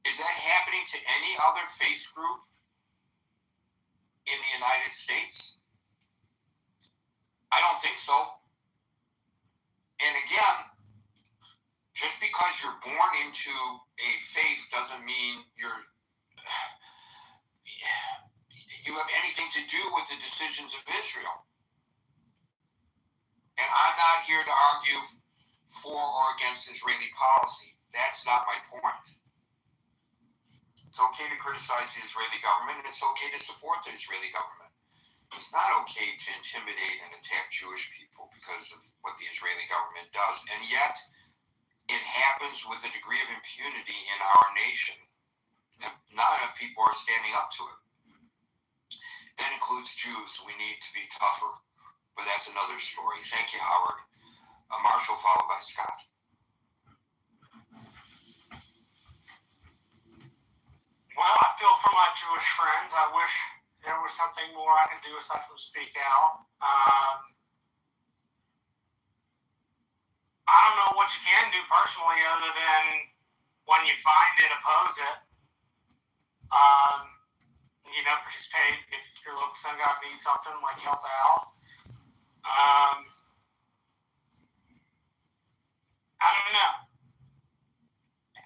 Is that happening to any other faith group in the United States? I don't think so. And again, just because you're born into a faith doesn't mean you have anything to do with the decisions of Israel. And I'm not here to argue for or against Israeli policy. That's not my point. It's okay to criticize the Israeli government, and it's okay to support the Israeli government. It's not okay to intimidate and attack Jewish people because of what the Israeli government does. And yet, it happens with a degree of impunity in our nation. And not enough people are standing up to it. That includes Jews. We need to be tougher. But that's another story. Thank you, Howard. Marshall, followed by Scott. Well, I feel for my Jewish friends. I wish there was something more I could do aside from speak out. I don't know what you can do personally other than when you find it, oppose it. Participate if your local synagogue needs something, like help out. I don't know.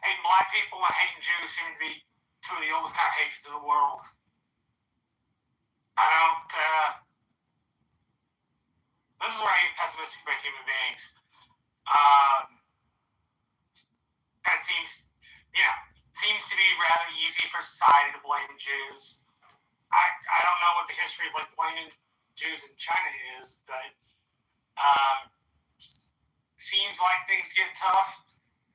Hating black people and hating Jews seem to be two of the oldest kind of hatreds in the world. This is where I get pessimistic about human beings. That seems to be rather easy for society to blame Jews. I don't know what the history of blaming Jews in China is, but seems like things get tough,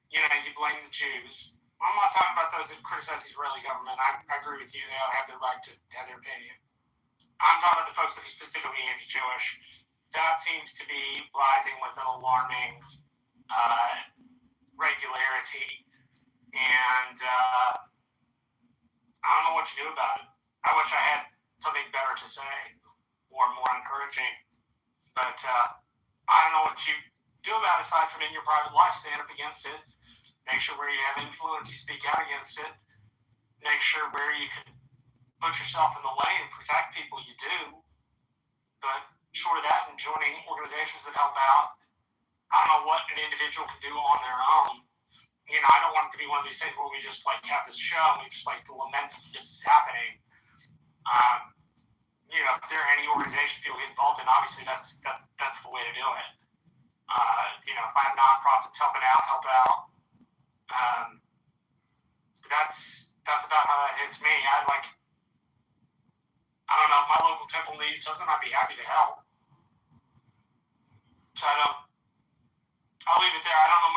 you blame the Jews. I'm not talking about those that criticize the Israeli government. I agree with you. They all have the right to have their opinion. I'm talking about the folks that are specifically anti-Jewish. That seems to be rising with an alarming regularity. And I don't know what to do about it. I wish I had something better to say or more encouraging. But I don't know what you do about it aside from in your private life, stand up against it. Make sure where you have influence, you speak out against it. Make sure where you can put yourself in the way and protect people, you do. But short of that and joining organizations that help out, I don't know what an individual can do on their own. I don't want it to be one of these things where we just have this show and we just lament that this is happening. If there are any organizations people get involved in, obviously that's the way to do it. If I have nonprofits helping out, help out. That's about how that hits me. I don't know, if my local temple needs something, I'd be happy to help. So I'll leave it there. I don't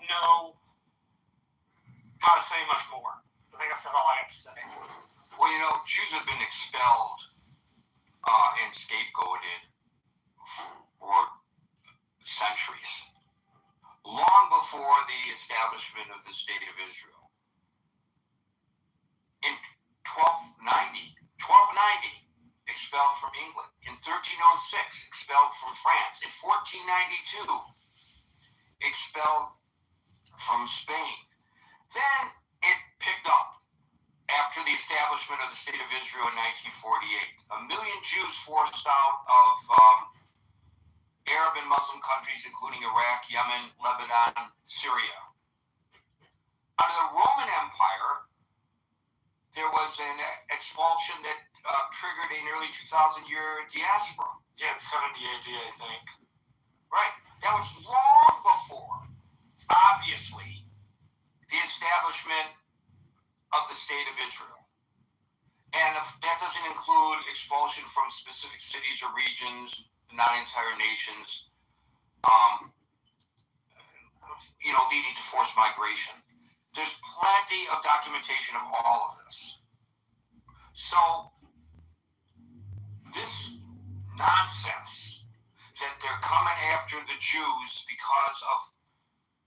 know how to say much more. I think I've said all I have to say. Well, Jews have been expelled and scapegoated for centuries, long before the establishment of the State of Israel. In 1290, expelled from England. In 1306, expelled from France. In 1492, expelled from Spain. Then it picked up after the establishment of the State of Israel in 1948. 1 million Jews forced out of Arab and Muslim countries, including Iraq, Yemen, Lebanon, Syria. Under the Roman Empire, there was an expulsion that triggered a nearly 2,000-year diaspora. Yeah, it's 70 AD, I think. Right. That was long before, obviously, the establishment of the state of Israel. And if that doesn't include expulsion from specific cities or regions, not entire nations, leading to forced migration. There's plenty of documentation of all of this. So, this nonsense that they're coming after the Jews because of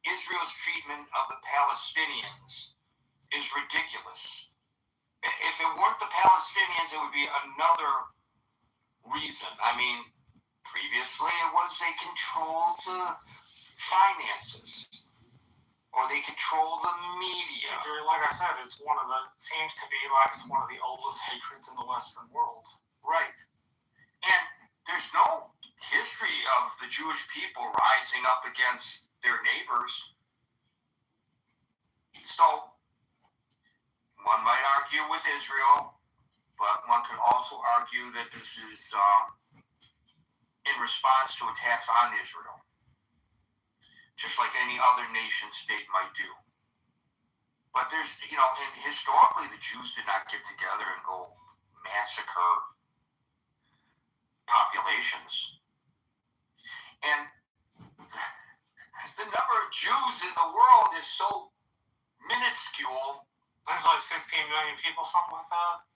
Israel's treatment of the Palestinians is ridiculous. If it weren't the Palestinians, it would be another reason. I mean, previously it was they controlled the finances, or they control the media. Like I said, seems to be like it's one of the oldest hatreds in the Western world. Right. And there's no history of the Jewish people rising up against their neighbors. So, one might argue with Israel, but one could also argue that this is in response to attacks on Israel, just like any other nation state might do. But there's, and historically the Jews did not get together and go massacre populations. And the number of Jews in the world is so minuscule. There's like 16 million people, something like that.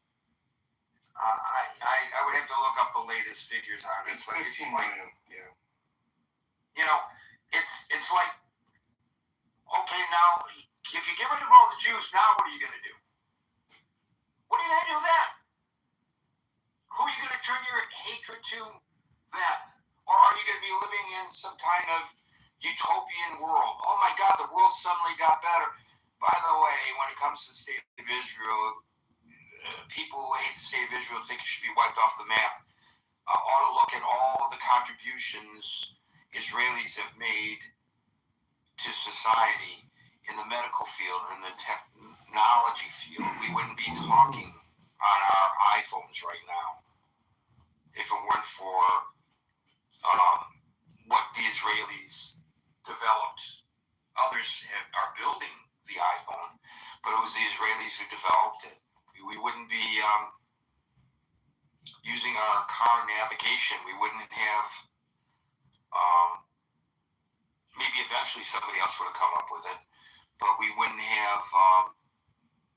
I would have to look up the latest figures on it. It's 15 million, yeah. It's like, okay, now, if you get rid of all the Jews, now what are you going to do? What are you going to do then? Who are you going to turn your hatred to then? Or are you going to be living in some kind of utopian world? Oh my God, the world suddenly got better. By the way, when it comes to the state of Israel, people who hate the state of Israel think it should be wiped off the map. Ought to look at all the contributions Israelis have made to society in the medical field and the technology field. We wouldn't be talking on our iPhones right now if it weren't for what the Israelis developed. Others are building the iPhone, but it was the Israelis who developed it. We wouldn't be using our car navigation. We wouldn't have, maybe eventually somebody else would have come up with it, but we wouldn't have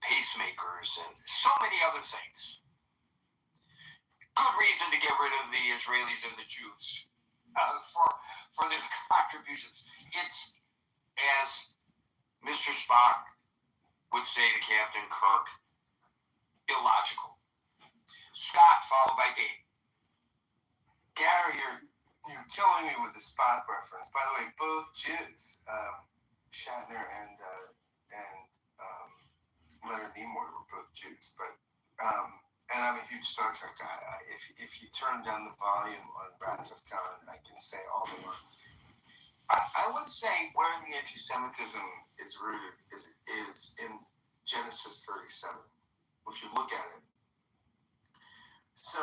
pacemakers and so many other things. Good reason to get rid of the Israelis and the Jews for their contributions. It's, as Mr. Spock would say to Captain Kirk, illogical. Scott, followed by Dave. Gary, you're killing me with the Spock reference. By the way, both Jews, Shatner and Leonard Nimoy were both Jews. But and I'm a huge Star Trek guy. If you turn down the volume on Wrath of Khan, I can say all the words. I would say where the anti-Semitism is rooted is in Genesis 37. If you look at it. So,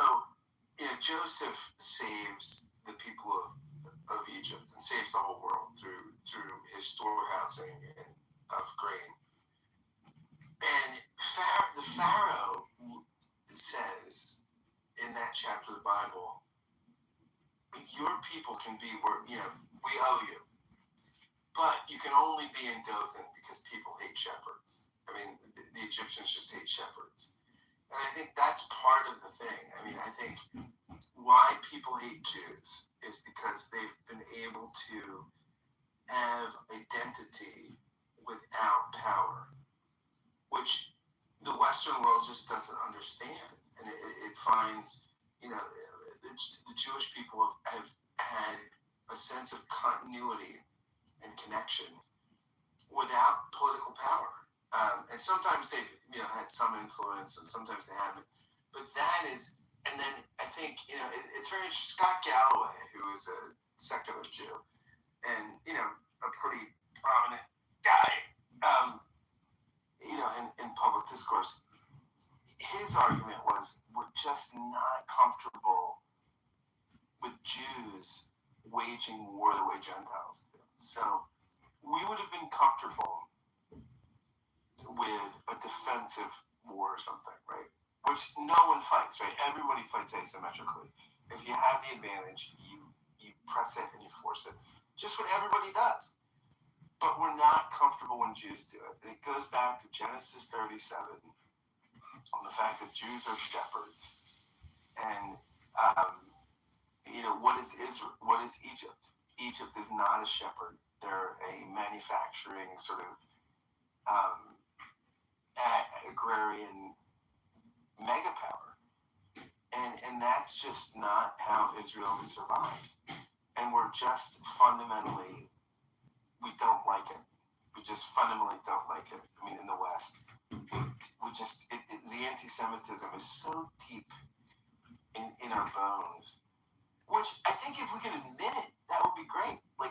Joseph saves the people of Egypt and saves the whole world through his storehousing of grain. And the Pharaoh says in that chapter of the Bible, your people can be where, we owe you. But you can only be in Dothan because people hate shepherds. I mean, the Egyptians just hate shepherds. And I think that's part of the thing. I mean, I think why people hate Jews is because they've been able to have identity without power, which the Western world just doesn't understand. And it finds, the Jewish people have had a sense of continuity and connection without political power. And sometimes they've had some influence, and sometimes they haven't. But that is, and then I think it's very interesting. Scott Galloway, who is a secular Jew, and a pretty prominent guy, in public discourse, his argument was we're just not comfortable with Jews waging war the way Gentiles do. So we would have been comfortable with a defensive war or something, right? Which no one fights, right? Everybody fights asymmetrically. If you have the advantage, you press it and you force it. Just what everybody does. But we're not comfortable when Jews do it. And it goes back to Genesis 37 on the fact that Jews are shepherds. And, what is Israel? What is Egypt? Egypt is not a shepherd. They're a manufacturing sort of agrarian mega power. And that's just not how Israel has survived. And we're just fundamentally, we don't like it. We just fundamentally don't like it. I mean, in the West, the anti-Semitism is so deep in our bones, which I think if we could admit it, that would be great. We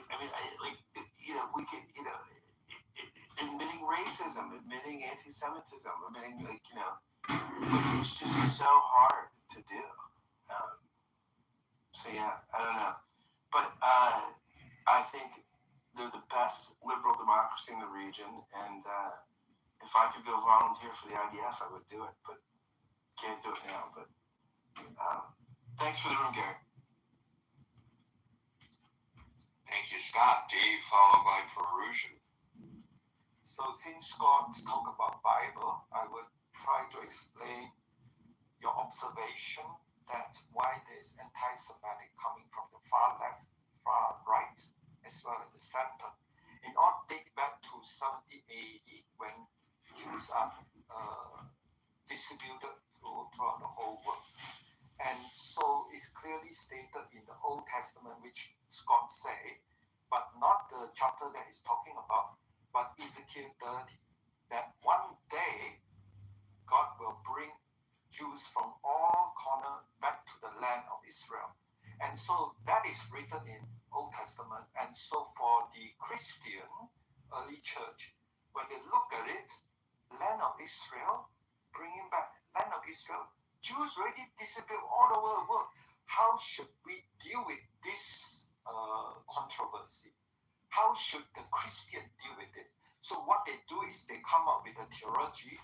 could, admitting racism, admitting anti-Semitism, admitting, it's just so hard to do. So yeah, I don't know. But I think they're the best liberal democracy in the region, and if I could go volunteer for the IDF, I would do it, but can't do it now. But thanks for the room, Gary. Thank you, Scott. Dave, followed by Perusian. So since Scott talked about Bible, I would try to explain your observation that why there's anti-Semitic coming from the far left, far right, as well as the center. It all dates back to 70 AD when Jews are distributed throughout the whole world. And so it's clearly stated in the Old Testament, which Scott say, but not the chapter that he's talking about, but Ezekiel 30, that one day God will bring Jews from all corners back to the land of Israel. And so that is written in Old Testament. And so for the Christian early church, when they look at it, land of Israel, bringing back land of Israel, Jews already disappeared all over the world. How should we deal with this controversy? How should the Christian deal with it? So what they do is they come up with a theology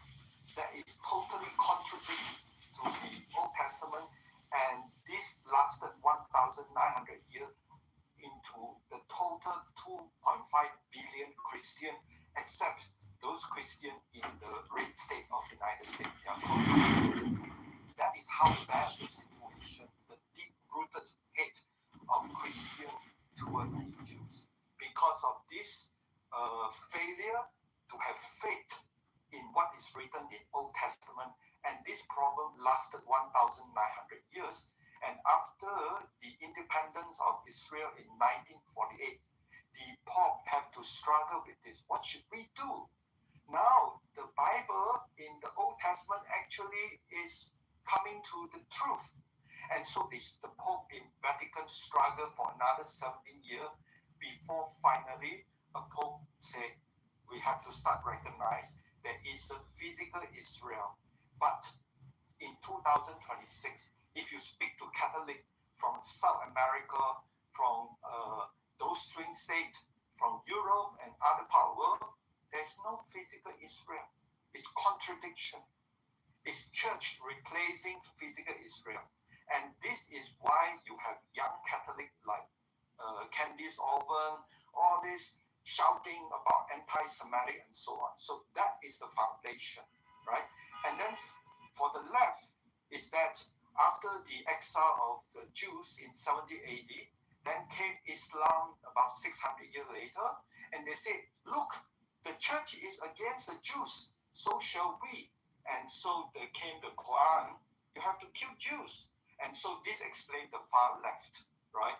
that is totally contradictory to the Old Testament, and this lasted 1,900 years into the total 2.5 billion Christian, except those Christians in the red state of the United States. That is how bad the situation, the deep-rooted hate of Christians toward the Jews. Because of this failure to have faith in what is written in Old Testament, and this problem lasted 1,900 years. And after the independence of Israel in 1948, the Pope had to struggle with this. What should we do? Now, the Bible in the Old Testament actually is coming to the truth. And so the Pope in Vatican struggled for another 17 years before finally a Pope said, we have to start recognize there is a physical Israel. But in 2026, if you speak to Catholics from South America, from those swing states, from Europe and other part of the world, there's no physical Israel. It's contradiction. It's church replacing physical Israel. And this is why you have young Catholics like Candice Orban, all this shouting about anti-Semitic and so on. So that is the foundation, right? And then for the left is that after the exile of the Jews in 70 AD, then came Islam about 600 years later, and they say, look, the church is against the Jews, so shall we. And so there came the Quran, you have to kill Jews. And so this explains the far left, right?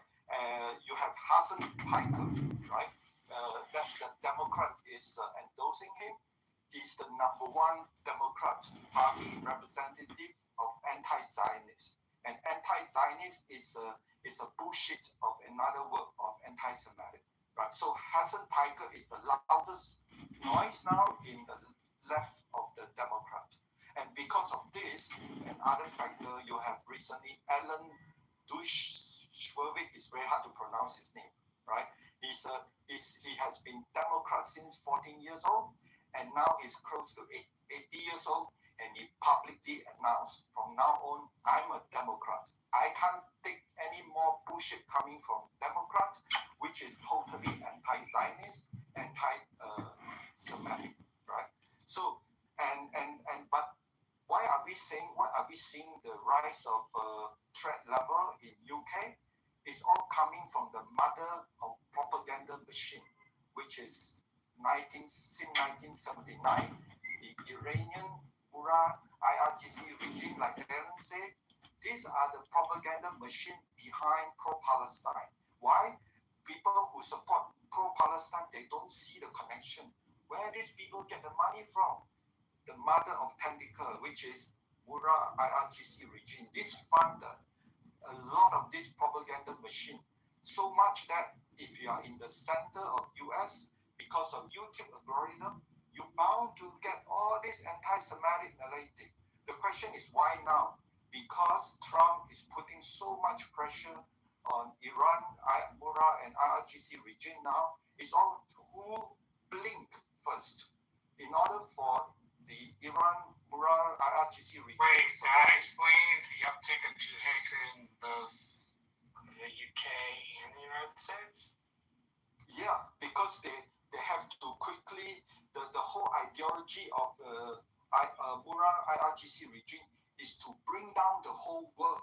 You have Hassan Piker, right? That the Democrat is endorsing him. He's the #1 Democrat Party representative of anti-Zionist. And anti-Zionist is a bullshit of another word of anti-Semitic, right? So Hassan Piker is the loudest noise now in the left of the Democrat. And because of this and other factor, you have recently Alan Dershowitz, Schwervik, it's very hard to pronounce his name, right? He has been Democrat since 14 years old, and now he's close to 80 years old, and he publicly announced, from now on, I'm a Democrat. I can't take any more bullshit coming from Democrats, which is totally anti-Zionist, anti-Semitic, right? So, but why are we seeing the rise of threat level in UK? It's all coming from the mother of propaganda machine, which is since 1979, the Iranian Murad IRGC regime, like Aaron said. These are the propaganda machine behind pro-Palestine. Why? People who support pro-Palestine, they don't see the connection. Where these people get the money from? The mother of tentacle, which is Murad IRGC regime. This funded a lot of this propaganda machine. So much that if you are in the center of US, because of YouTube algorithm, you're bound to get all this anti-Semitic narrative. The question is why now? Because Trump is putting so much pressure on Iran, Murad and IRGC regime now. It's all who blink first in order for the Iran, Murad, IRGC regime. Wait, that explains the uptick of Jew hatred in both the UK and the United States? Yeah, because they have to quickly, the whole ideology of Murad IRGC regime is to bring down the whole world.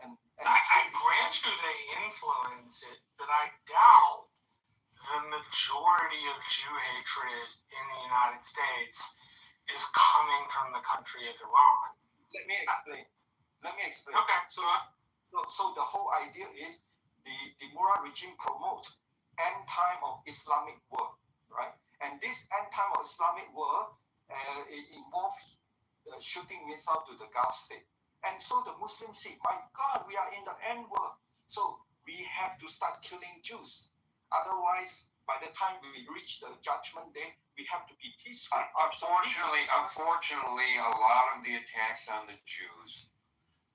And I grant you they influence it, but I doubt the majority of Jew hatred in the United States is coming from the country of Iran. Let me explain. Okay. So the whole idea is the Murad regime promotes end time of Islamic war, right? And this end time of Islamic war it involves shooting missiles to the Gulf state. And so the Muslims say, my God, we are in the end war. So we have to start killing Jews. Otherwise, by the time we reach the judgment day, we have to be peaceful. Unfortunately, a lot of the attacks on the Jews,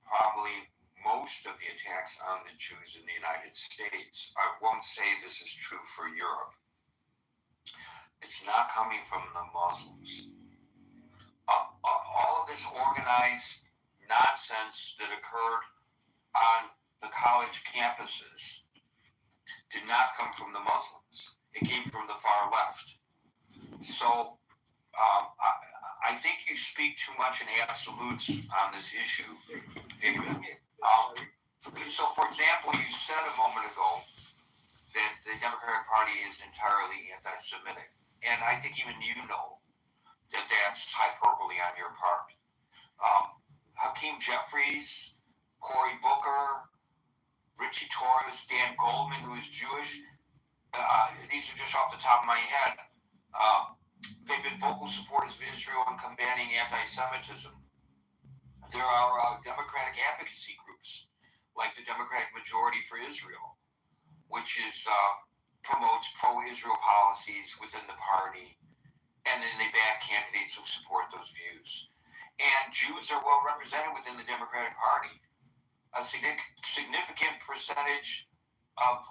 probably most of the attacks on the Jews in the United States, I won't say this is true for Europe. It's not coming from the Muslims. All of this organized nonsense that occurred on the college campuses did not come from the Muslims. It came from the far left. So I think you speak too much in absolutes on this issue, David. So, for example, you said a moment ago that the Democratic Party is entirely anti-Semitic. And I think even you know that that's hyperbole on your part. Hakeem Jeffries, Cory Booker, Richie Torres, Dan Goldman, who is Jewish, these are just off the top of my head. They've been vocal supporters of Israel in combating anti-Semitism. There are Democratic advocacy groups, like the Democratic Majority for Israel, which promotes pro-Israel policies within the party, and then they back candidates who support those views. And Jews are well represented within the Democratic Party. A significant percentage of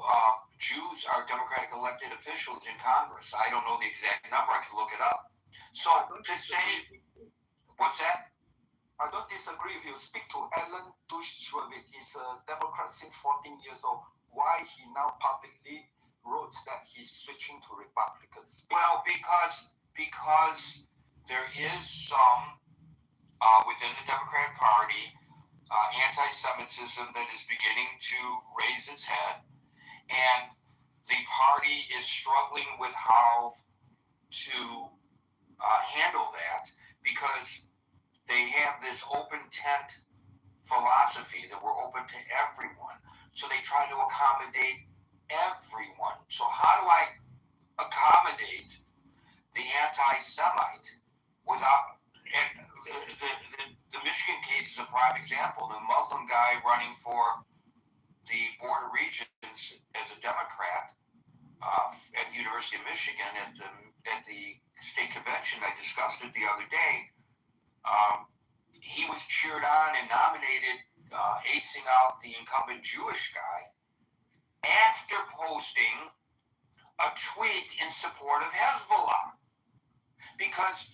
Jews are Democratic elected officials in Congress. I don't know the exact number. I can look it up. So to say, what's that? I don't disagree if you speak to Alan Dershowitz. He's a Democrat since 14 years old. Why he now publicly wrote that he's switching to Republicans? Well, because there is some within the Democratic Party anti-Semitism that is beginning to raise its head, and the party is struggling with how to handle that, because they have this open tent philosophy that we're open to everyone. So they try to accommodate everyone. So how do I accommodate the anti-Semite without... And the Michigan case is a prime example. The Muslim guy running for the Board of Regents as a Democrat at the University of Michigan at the state convention, I discussed it the other day. He was cheered on and nominated, acing out the incumbent Jewish guy, after posting a tweet in support of Hezbollah. Because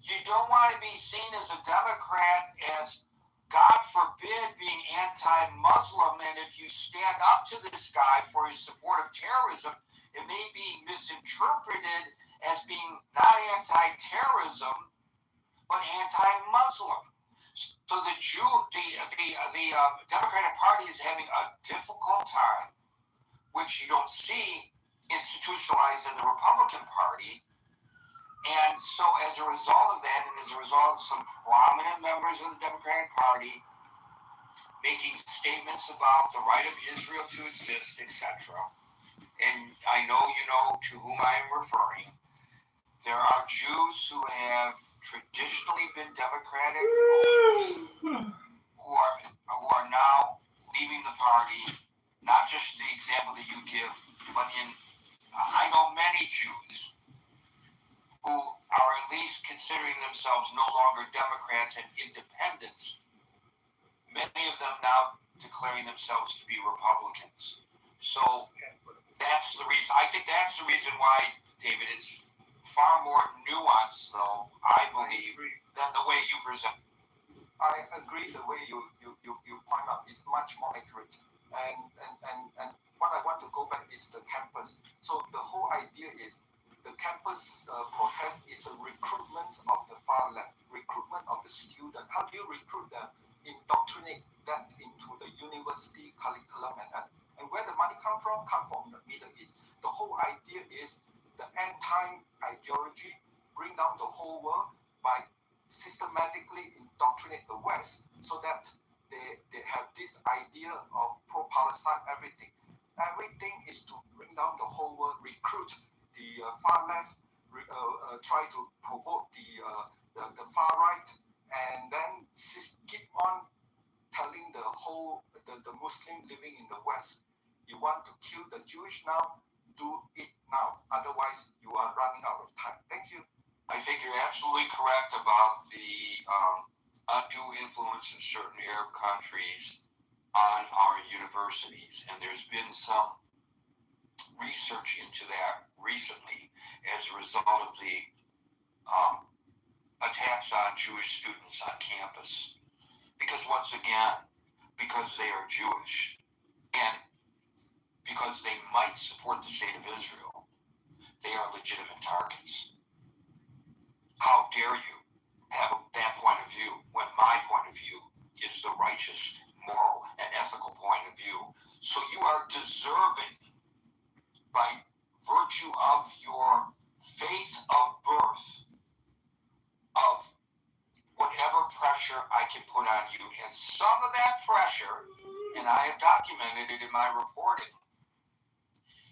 you don't want to be seen as a Democrat as, God forbid, being anti-Muslim, and if you stand up to this guy for his support of terrorism, it may be misinterpreted as being not anti-terrorism, but anti-Muslim. So the Democratic Party is having a difficult time, which you don't see institutionalized in the Republican Party. And so as a result of that, and as a result of some prominent members of the Democratic Party making statements about the right of Israel to exist, etc., and I know you know to whom I am referring, there are Jews who have traditionally been Democratic voters who are now leaving the party, not just the example that you give, but I know many Jews who are at least considering themselves no longer Democrats and independents, many of them now declaring themselves to be Republicans. So that's the reason. I think that's the reason why, David, it's far more nuanced, though, I believe, than the way you present. I agree the way you point out is much more accurate. And what I want to go back is the campus. So the whole idea is the campus protest is a recruitment of the far left, recruitment of the student. How do you recruit them? Indoctrinate that into the university curriculum and where the money come from the Middle East. The whole idea is the end time ideology, bring down the whole world by systematically indoctrinate the West so that they have this idea of pro-Palestine everything. Everything is to bring down the whole world, recruit the far left, try to provoke the far right, and then keep on telling the Muslim living in the West, you want to kill the Jewish now, do it now. Otherwise, you are running out of time. Thank you. I think you're absolutely correct about the undue influence in certain Arab countries on our universities, and there's been some research into that recently as a result of the attacks on Jewish students on campus. Because once again, because they are Jewish and because they might support the state of Israel, they are legitimate targets. How dare you have that point of view when my point of view is the righteous, moral, and ethical point of view? So you are deserving, by virtue of your faith of birth, of whatever pressure I can put on you. And some of that pressure, and I have documented it in my reporting,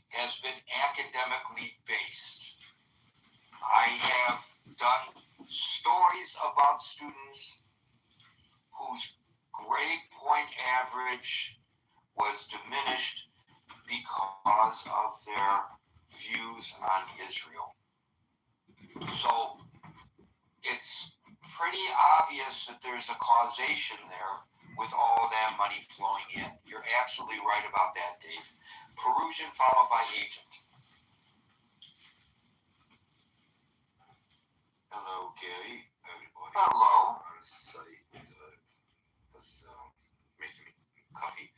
has been academically based. I have done stories about students whose grade point average was diminished because of their views on Israel. So it's pretty obvious that there's a causation there with all that money flowing in. You're absolutely right about that, Dave. Perusian followed by agent. Hello, Gary. Everybody. Hello. Sorry, was making me coffee.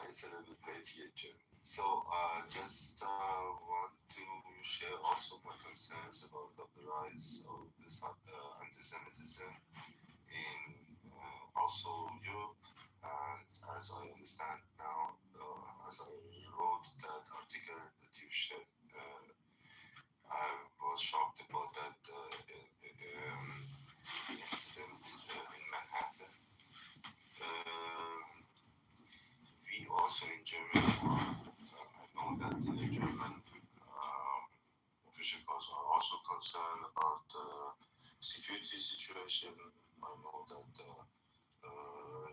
It's a little bit late here in Germany. So just want to share also my concerns about the rise of this anti-Semitism in also Europe. And as I understand now, as I wrote that article that you shared, I was shocked about that incident in Manhattan. We also in Germany, I know that the German officials are also concerned about the security situation. I know that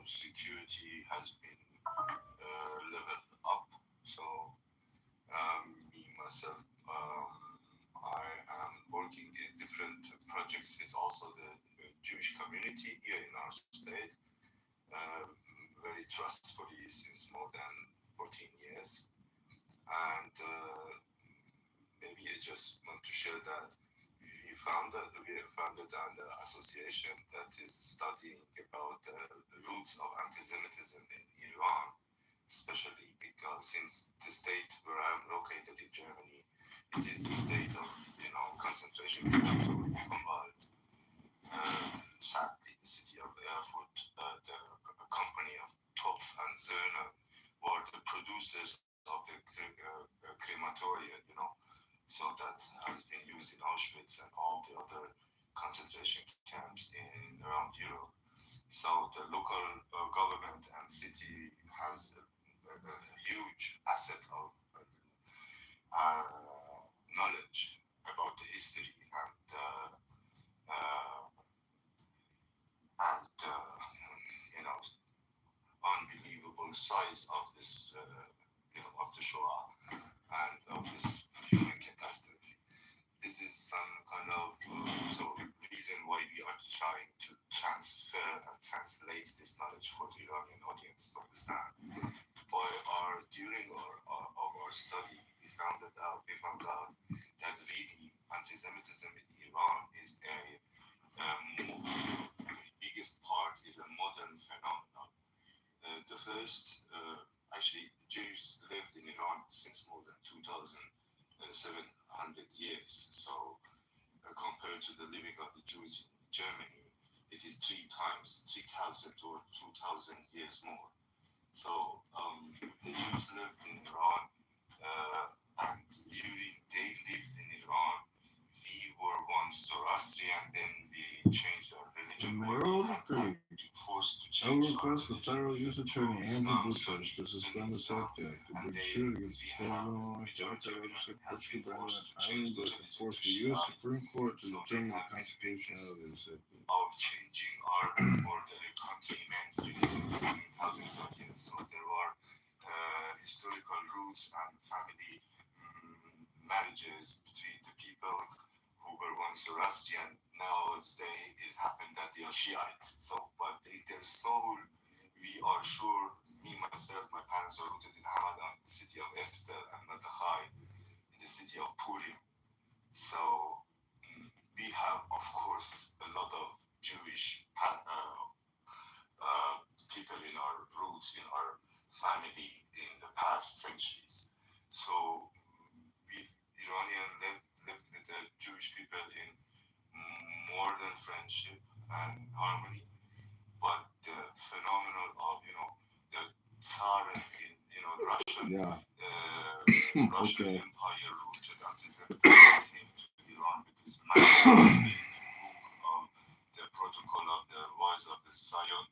security has been leveled up. So me, myself, I am working in different projects with also the Jewish community here in our state. Very trustworthy since more than 14 years. And maybe I just want to share that we founded an association that is studying about the roots of anti-Semitism in Iran, especially because since the state where I'm located in Germany, it is the state of concentration camps or Buchenwald. Sadly, the city of Erfurt, the company of Topf and Söhne were the producers of the crematoria, so that has been used in Auschwitz and all the other concentration camps in around Europe. So the local government and city has a huge asset of knowledge about the history and unbelievable size of this of the Shoah and of this human catastrophe. This is some kind of reason why we are trying to transfer and translate this knowledge for the Iranian audience to understand. During our study, we found out that really anti-Semitism in Iran is the biggest part is a modern phenomenon. The first, actually, Jews lived in Iran since more than 2,700 years. So compared to the living of the Jews in Germany, it is 3,000 or 2,000 years more. So the Jews lived in Iran, and during they lived in Iran, we were once Zoroastrian, then we changed our religion. Mayoral decree. Forced to I change will request the federal U.S. Attorney Amber Bushers to suspend the safety act to bring suit against the state of Illinois, Dr. Legislature Portugal Brandon, Eileen Burke, and force the U.S. Supreme Court to determine the constitutionality of the safety act. Of changing our or the country mainstream thousands of years. So there were historical roots and family marriages between the people who were once Zoroastrian. Nowadays it happened that they are Shiite. So, but in their soul, we are sure. Me myself, my parents are rooted in Hamadan, the city of Esther, and Mordechai, in the city of Purim. So we have, of course, a lot of Jewish people in our roots, in our family in the past centuries. So we Iranians lived with the Jewish people in more than friendship and harmony, but the phenomenon of the Tsar in Russian Russian Empire rooted anti-Semitism came to Iran with this massive book of the protocol of the Wise of the Zion.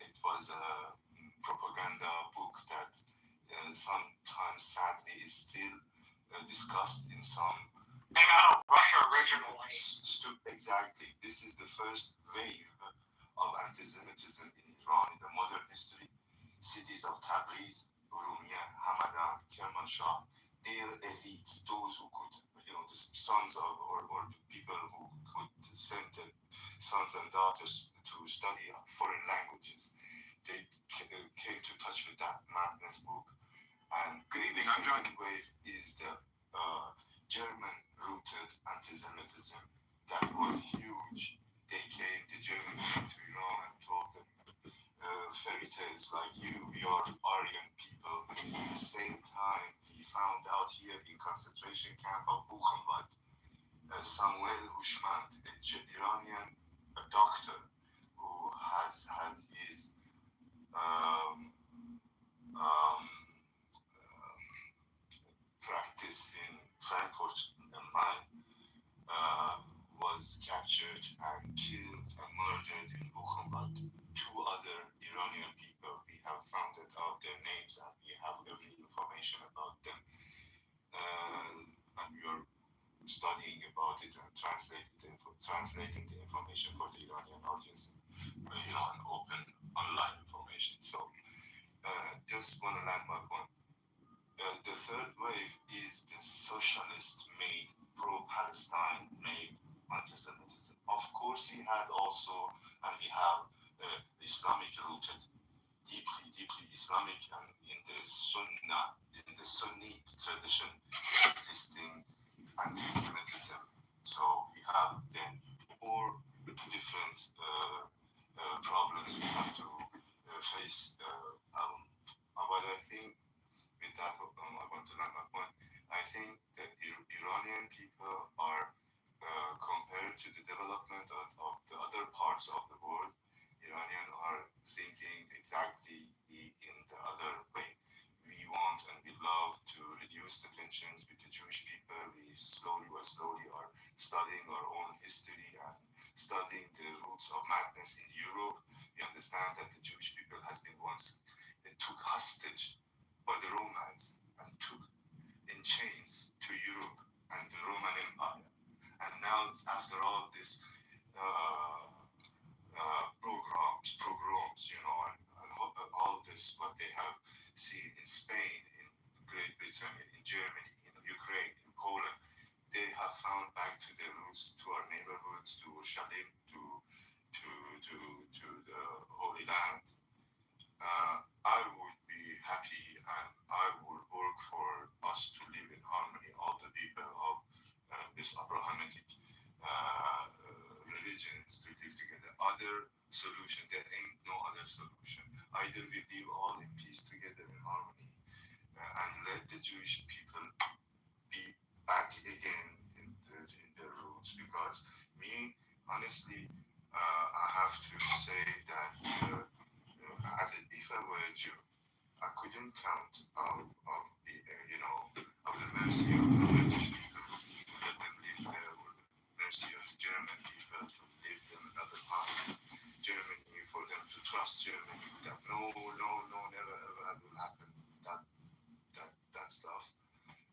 It was a propaganda book that sometimes sadly is still discussed in some came out of Russia originally. Exactly. This is the first wave of anti-Semitism in Iran in the modern history. Cities of Tabriz, Urumia, Hamadan, Kermanshah, their elites, those who could, the sons of or the people who could send their sons and daughters to study foreign languages, they came to touch with that madness book. And Good evening, the I'm John. second wave is the German-rooted anti-Semitism that was huge. The Germans came to Iran and told them fairy tales like we are Aryan people. At the same time, we found out here in concentration camp of Buchenwald, Samuel Hushmand, an Iranian doctor who has had his practice in Frankfurt am Main, was captured and killed and murdered in Buchenwald. Two other Iranian people, we have found out their names and we have every information about them. And we are studying about it and translating the information for the Iranian audience, and open online information. So just want to land my point. The third wave is the socialist-made, pro-Palestine-made anti-Semitism. Of course, we had also, and we have Islamic-rooted deeply Islamic, and in the Sunni tradition, existing anti-Semitism. So we have then 4 different problems we have to face. But I think with that, I want to land my point. I think that Iranian people are, compared to the development of the other parts of the world, Iranian are thinking exactly in the other way. We want and we love to reduce the tensions with the Jewish people. We slowly are studying our own history and studying the roots of madness in Europe. We understand that the Jewish people has been once took hostage by the Romans and took in chains to Europe and the Roman Empire. And now, after all this pogroms, and all this, what they have seen in Spain, in Great Britain, in Germany, in Ukraine, in Poland, they have found back to their roots, to our neighborhoods, to Shalim, to the Holy Land. I would be happy and I would work for us to live in harmony, all the people of this Abrahamic religions to live together. Other solution, there ain't no other solution. Either we live all in peace together in harmony and let the Jewish people be back again in their roots. Because me, honestly, I have to say that if I were a Jew, I couldn't count of the mercy of the British people who let them live there, or the mercy of the German people who lived in another part of Germany, for them to trust Germany. That no, never ever will happen. That stuff.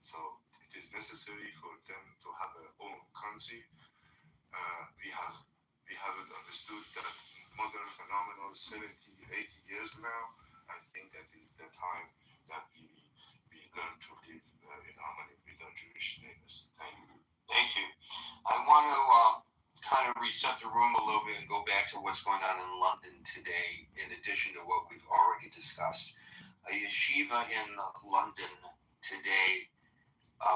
So it is necessary for them to have their own country. We haven't understood that modern phenomenon 70, 80 years now. I think that is the time that we learn to live in harmony with our Jewish neighbors. Thank you. Thank you. I want to kind of reset the room a little bit and go back to what's going on in London today, in addition to what we've already discussed. A yeshiva in London today,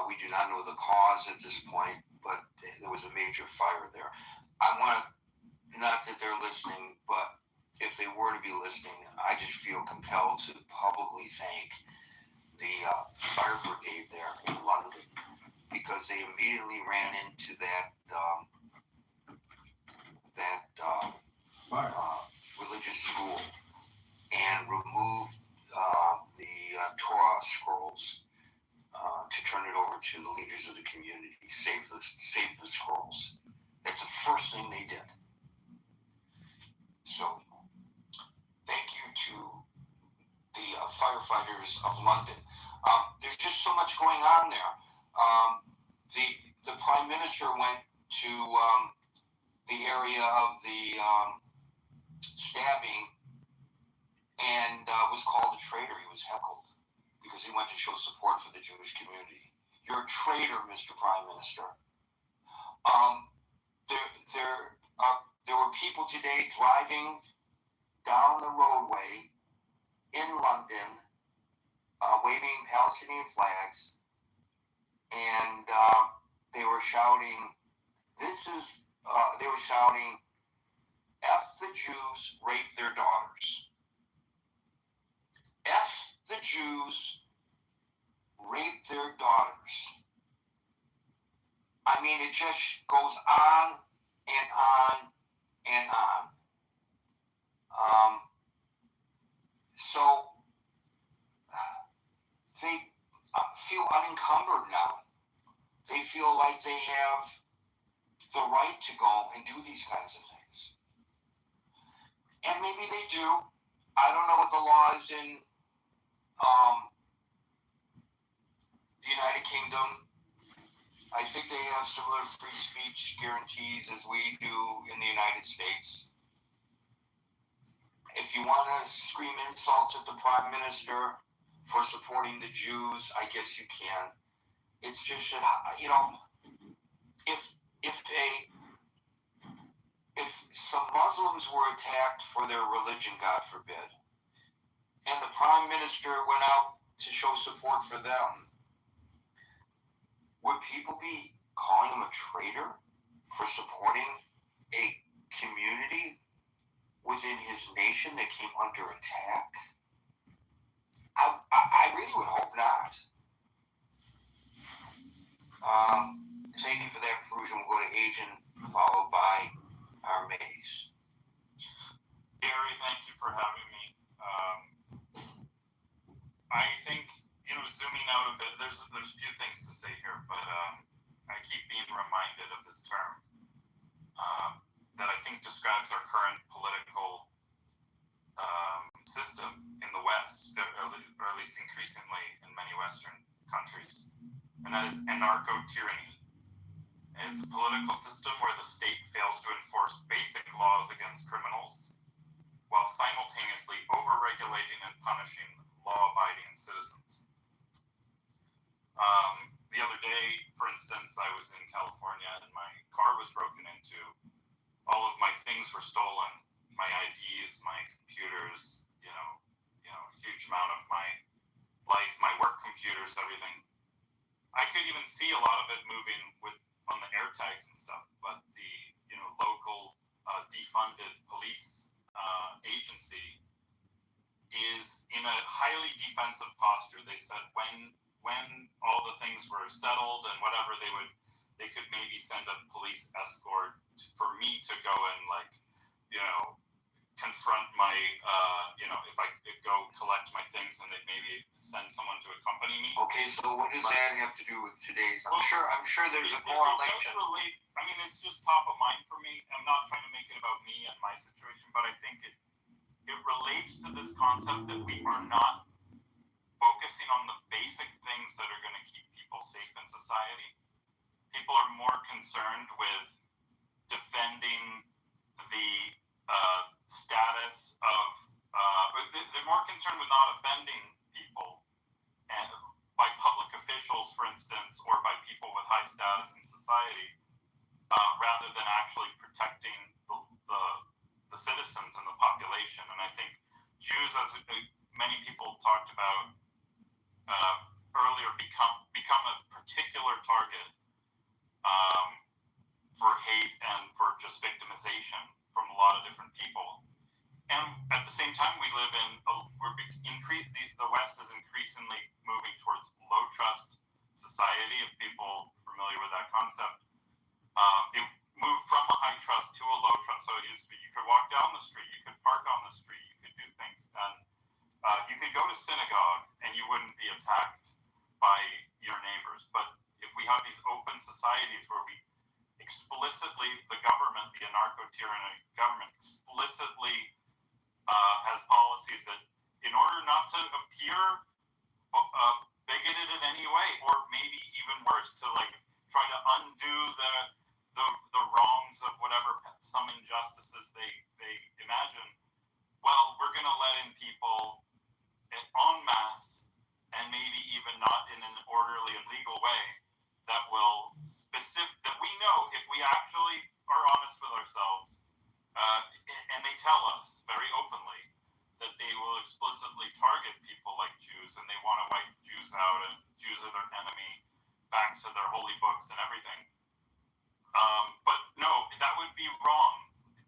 we do not know the cause at this point, but there was a major fire there. I want to, not that they're listening, but if they were to be listening, I just feel compelled to publicly thank the fire brigade there in London, because they immediately ran into that religious school and removed the Torah scrolls to turn it over to the leaders of the community, save the scrolls. That's the first thing they did. So, thank you to the firefighters of London. There's just so much going on there. The Prime Minister went to the area of the stabbing and was called a traitor. He was heckled because he went to show support for the Jewish community. You're a traitor, Mr. Prime Minister. There were people today driving down the roadway in London, waving Palestinian flags, and they were shouting, F the Jews, rape their daughters. F the Jews, rape their daughters. I mean, it just goes on and on and on. So they feel unencumbered now. They feel like they have the right to go and do these kinds of things. And maybe they do. I don't know what the law is in the United Kingdom. I think they have similar free speech guarantees as we do in the United States. If you want to scream insults at the Prime Minister for supporting the Jews, I guess you can. It's just that, if some Muslims were attacked for their religion, God forbid, and the Prime Minister went out to show support for them, would people be calling him a traitor for supporting a community within his nation that came under attack? I really would hope not. Thank you for that, Perusian. We'll go to Agent, followed by our Maze. Gary, thank you for having me. I think, zooming out a bit, there's a few things to say here, but I keep being reminded of this term that I think describes our current political system in the West, or at least increasingly in many Western countries, and that is anarcho-tyranny. It's a political system where the state fails to enforce basic laws against criminals while simultaneously over-regulating and punishing law-abiding citizens. The other day, for instance, I was in California and my car was broken into. All of my things were stolen. My IDs, my computers, a huge amount of my life, my work computers, everything. I could even see a lot of it moving on the air tags and stuff, but the local defunded police agency is in a highly defensive posture. They said when all the things were settled and whatever, they could maybe send a police escort for me to go and confront my if I could go collect my things, and they'd maybe send someone to accompany me. Okay, so what does that have to do with today's? I'm sure there's a correlation. I mean, it's just top of mind for me. I'm not trying to make it about me and my situation, but I think it relates to this concept that we are not focusing on the basic things that are going to keep people safe in society. People are more concerned with defending the status of, they're more concerned with not offending people by public officials, for instance, or by people with high status in society, rather than actually protecting the citizens and the population. And I think Jews, as many people talked about earlier, become a particular target for hate and for just victimization from a lot of different people. And at the same time, we live in the West is increasingly moving towards low trust society. If people are familiar with that concept, it moved from a high trust to a low trust. So it used to be you could walk down the street, you could park on the street, you could do things, and you could go to synagogue and you wouldn't be attacked by your neighbors. But if we have these open societies where we explicitly, the government, the anarcho-tyrannic government, explicitly has policies that, in order not to appear bigoted in any way, or maybe even worse, to try to undo the wrongs of whatever some injustices they imagine. Well, we're going to let in people en masse, and maybe even not in an orderly and legal way, that we know, if we actually are honest with ourselves, and they tell us very openly that they will explicitly target people like Jews, and they want to wipe Jews out, and Jews are their enemy, back to their holy books and everything. But no, that would be wrong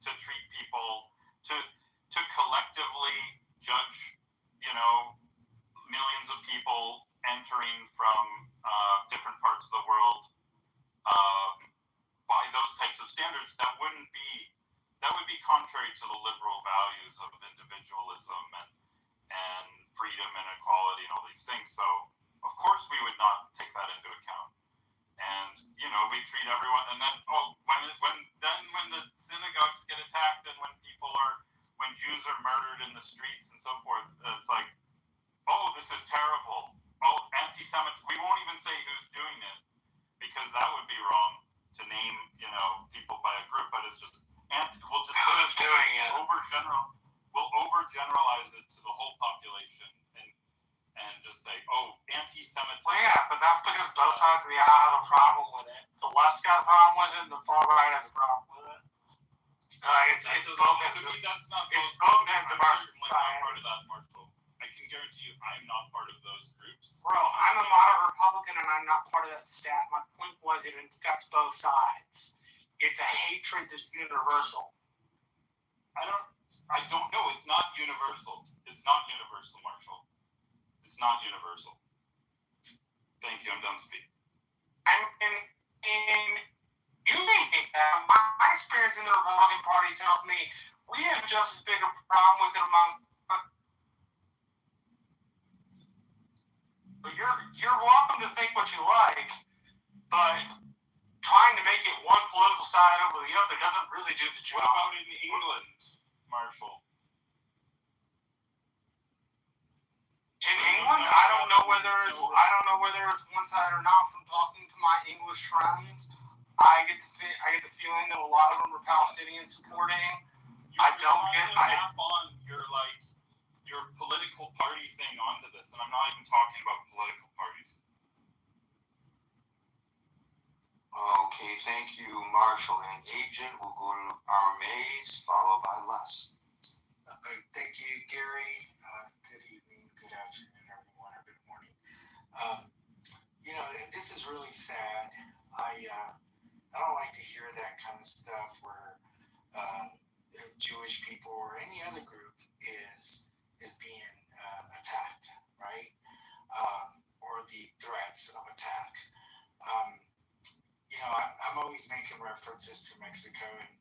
to treat people, to collectively judge, millions of people entering from different parts of the world by those types of standards. That would be contrary to the liberal values of individualism and freedom and equality and all these things. So of course we would not take that into account. And we treat everyone, and then when the synagogues get attacked, and when Jews are murdered in the streets and so forth, it's like, oh, this is terrible. Oh, anti-Semitic. We won't even say who's doing it, because that would be wrong to name, people by a group. But it's just we'll just doing it. We'll overgeneralize it to the whole population, and just say, oh, anti-Semitism. Well, yeah, but that's because both sides of the aisle have a problem with it. The left's got a problem with it, and the far right has a problem with it. It's both ends of our society. I I can guarantee you I'm not part of those groups. Bro, I'm a moderate Republican and I'm not part of that stat. My point was it infects both sides. It's a hatred that's universal. I don't know. It's not universal. It's not universal, Marshall. It's not universal. Thank you. I'm done speaking. You may think that. My experience in the Republican Party tells me we have just as big a problem with it among. You're welcome to think what you like, but trying to make it one political side over the other doesn't really do the job. What about in England, Marshall? In England, I don't know whether it's one side or not. From talking to my English friends, I get the feeling that a lot of them are Palestinian supporting. I don't get. Map on your political party thing onto this, and I'm not even talking about political parties. Okay, thank you, Marshall and Agent. We'll go to our Mays, followed by Les. Thank you, Gary. Good evening, good afternoon, everyone, or good morning. This is really sad. I don't like to hear that kind of stuff where Jewish people or any other group is being attacked, right? Or the threats of attack. I'm always making references to Mexico, and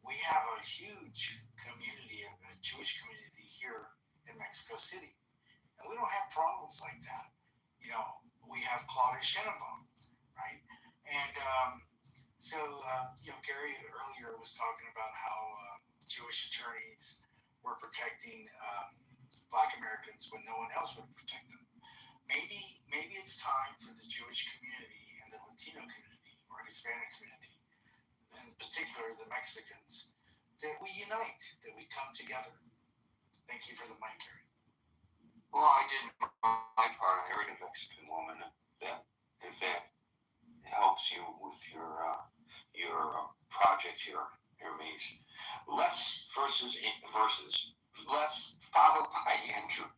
we have a huge community, a Jewish community here in Mexico City, and we don't have problems like that. We have Claudia Sheinbaum, right? And Gary earlier was talking about how Jewish attorneys were protecting Black Americans when no one else would protect them. Maybe it's time for the Jewish community and the Latino community or Hispanic community, in particular the Mexicans, that we unite, that we come together. Thank you for the mic, Gary. Well, I did my part. I heard a Mexican woman that if that helps you with your project, your Maze. Les versus Les, followed by Andrew.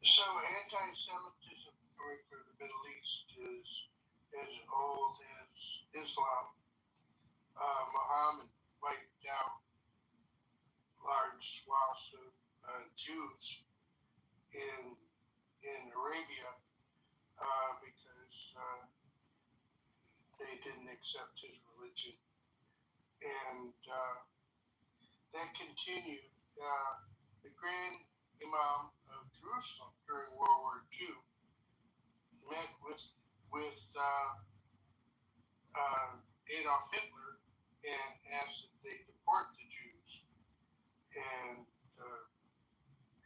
So anti-Semitism coming from the Middle East is as old as Islam. Muhammad wiped out large swaths of Jews in Arabia because they didn't accept his religion, and that continued. The Grand Imam of Jerusalem during World War II met with Adolf Hitler and asked that they deport the Jews. And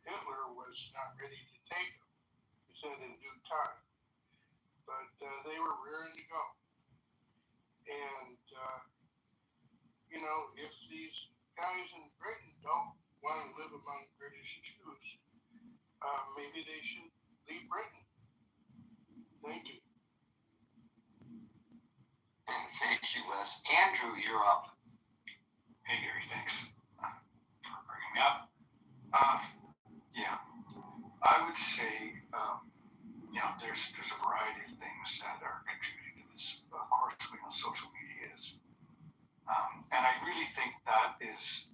Hitler was not ready to take them. He said in due time. But they were rearing to go. And, if these guys in Britain don't want to live among British Jews, maybe they should leave Britain. Thank you. Thank you, Les. Andrew, you're up. Hey, Gary, thanks for bringing me up. I would say, there's a variety of things that are contributing to this. Of course, we know social media is. And I really think that is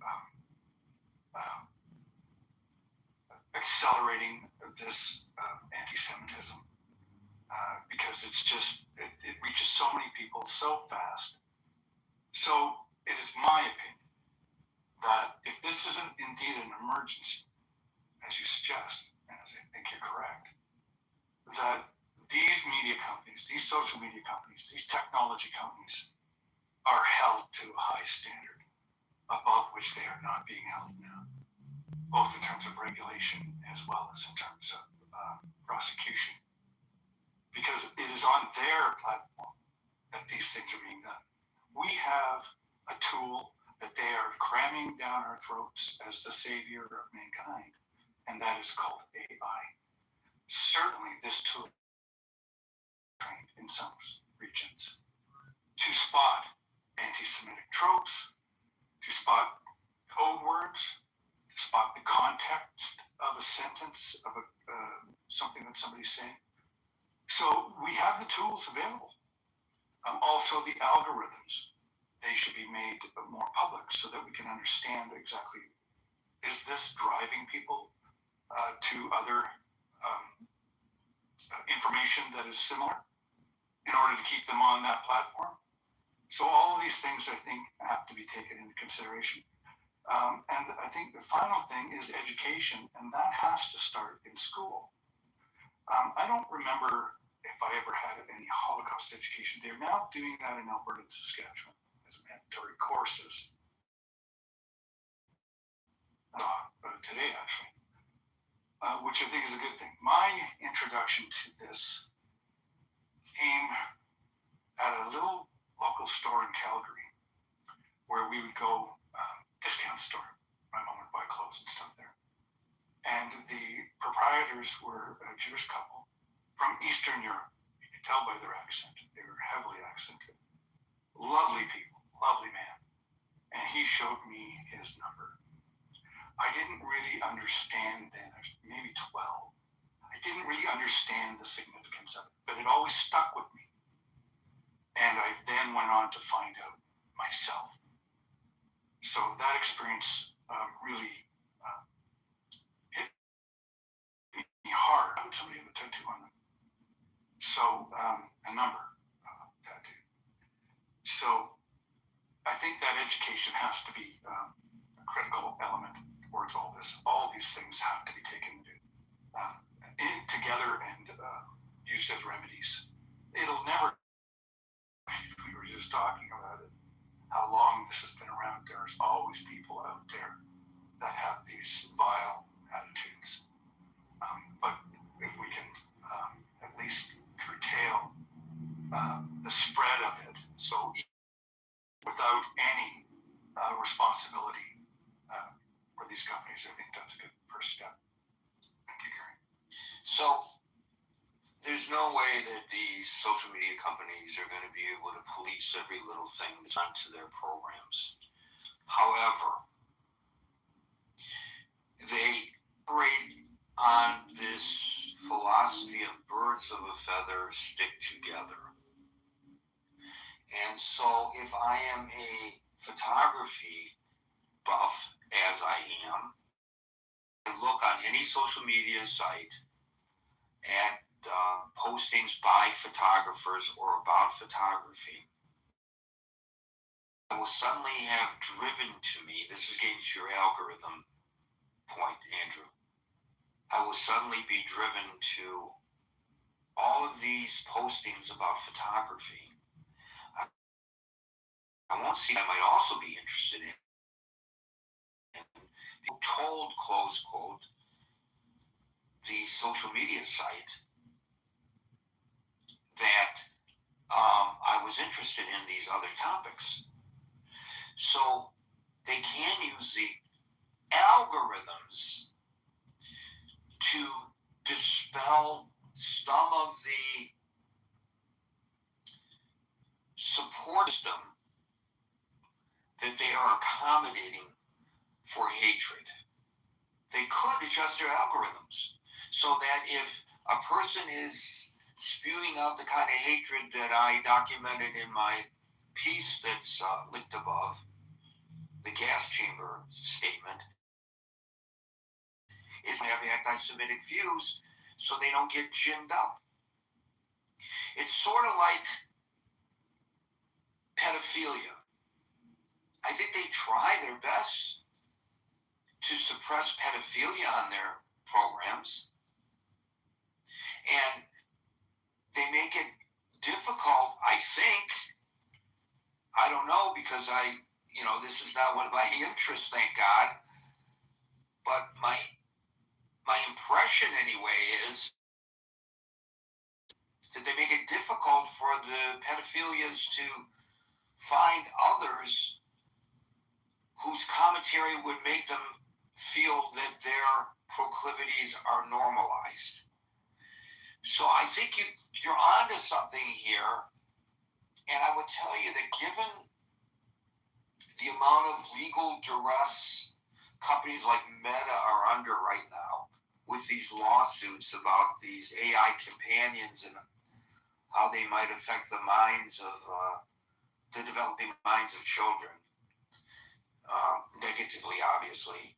accelerating this anti-Semitism because it reaches so many people so fast. So it is my opinion that if this isn't indeed an emergency, as you suggest, and as I think you're correct, that these media companies, these social media companies, these technology companies are held to a high standard above which they are not being held now, both in terms of regulation as well as in terms of prosecution. Because it is on their platform that these things are being done. We have a tool that they are cramming down our throats as the savior of mankind, and that is called AI. Certainly this tool is trained in some regions to spot anti-Semitic tropes, to spot code words, to spot the content what somebody's saying. So we have the tools available. Also, the algorithms, they should be made more public so that we can understand exactly, is this driving people to other information that is similar in order to keep them on that platform? So all of these things, I think, have to be taken into consideration. And I think the final thing is education, and that has to start in school. I don't remember if I ever had any Holocaust education. They're now doing that in Alberta and Saskatchewan as mandatory courses. Today, actually, which I think is a good thing. My introduction to this came at a little local store in Calgary where we would go, discount store. My mom would buy clothes and stuff there. And the proprietors were a Jewish couple from Eastern Europe. You could tell by their accent. They were heavily accented. Lovely people, lovely man. And he showed me his number. I didn't really understand then, I was maybe 12. I didn't really understand the significance of it, but it always stuck with me. And I then went on to find out myself. So that experience really hit me hard. Somebody had a tattoo on them. So a number tattoo. So I think that education has to be a critical element towards all this. All these things have to be taken together and used as remedies. It'll never, we were just talking about it, how long this has been around. There's always people out there that have these vile attitudes. But if we can at least curtail the spread of it, so without any responsibility for these companies, I think that's a good first step. Thank you, Gary. So there's no way that these social media companies are going to be able to police every little thing that's onto their programs. However, they operate on this philosophy of birds of a feather stick together. And so if I am a photography buff, as I am, I look on any social media site at postings by photographers or about photography, I will suddenly have driven to me, this is getting to your algorithm point, Andrew, I will suddenly be driven to all of these postings about photography. I won't see, I might also be interested in. People told, close quote, the social media site that I was interested in these other topics. So they can use the algorithms to dispel some of the support system that they are accommodating for hatred. They could adjust their algorithms so that if a person is spewing out the kind of hatred that I documented in my piece that's linked above, the gas chamber statement, is have anti-Semitic views so they don't get gimmed up. It's sort of like pedophilia. I think they try their best to suppress pedophilia on their programs, and they make it difficult, I think. I don't know, because this is not one of my interests, thank God, but my impression anyway is that they make it difficult for the pedophilias to find others whose commentary would make them feel that their proclivities are normalized. So I think you're onto something here, and I would tell you that given the amount of legal duress companies like Meta are under right now, with these lawsuits about these AI companions and how they might affect the minds of the developing minds of children, negatively, obviously.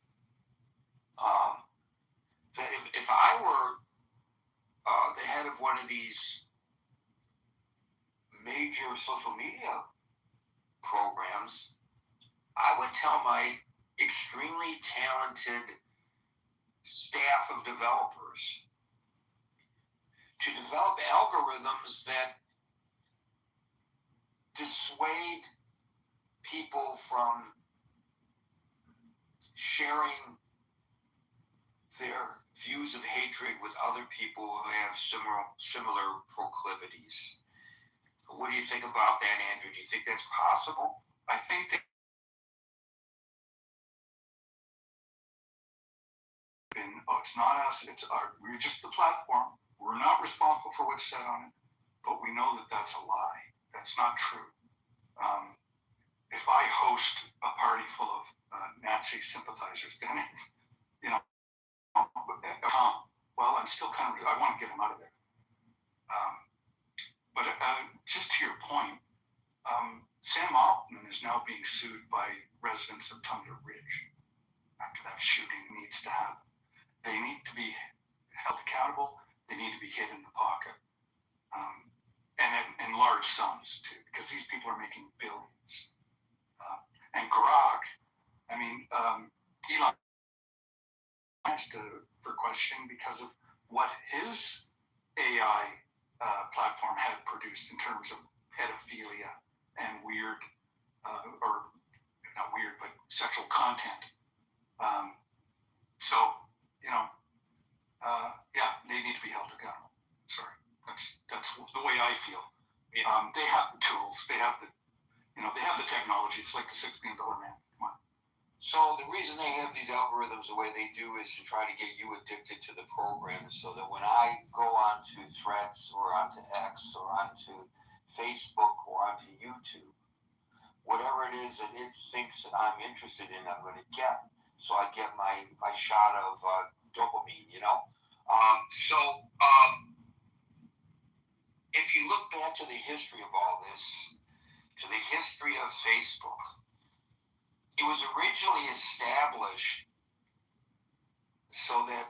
That if I were the head of one of these major social media programs, I would tell my extremely talented staff of developers to develop algorithms that dissuade people from sharing their views of hatred with other people who have similar proclivities. What do you think about that, Andrew? Do you think that's possible? I think that it's not us, we're just the platform. We're not responsible for what's said on it, but we know that that's a lie. That's not true. If I host a party full of Nazi sympathizers, then it's, well, I'm still I want to get them out of there. But just to your point, Sam Altman is now being sued by residents of Thunder Ridge after that shooting needs to happen. They need to be held accountable. They need to be hit in the pocket. And in large sums, too, because these people are making billions. And Grok, Elon asked for questioning because of what his AI platform had produced in terms of pedophilia and weird, or not weird, but sexual content. They need to be held accountable. Sorry, that's the way I feel. They have the tools. They have the technology. It's like the $6 million man. Come on. So the reason they have these algorithms the way they do is to try to get you addicted to the program, so that when I go onto Threads or onto X or onto Facebook or onto YouTube, whatever it is that it thinks that I'm interested in, I'm going to get. So I get my shot of dopamine, if you look back to the history of all this, to the history of Facebook, it was originally established so that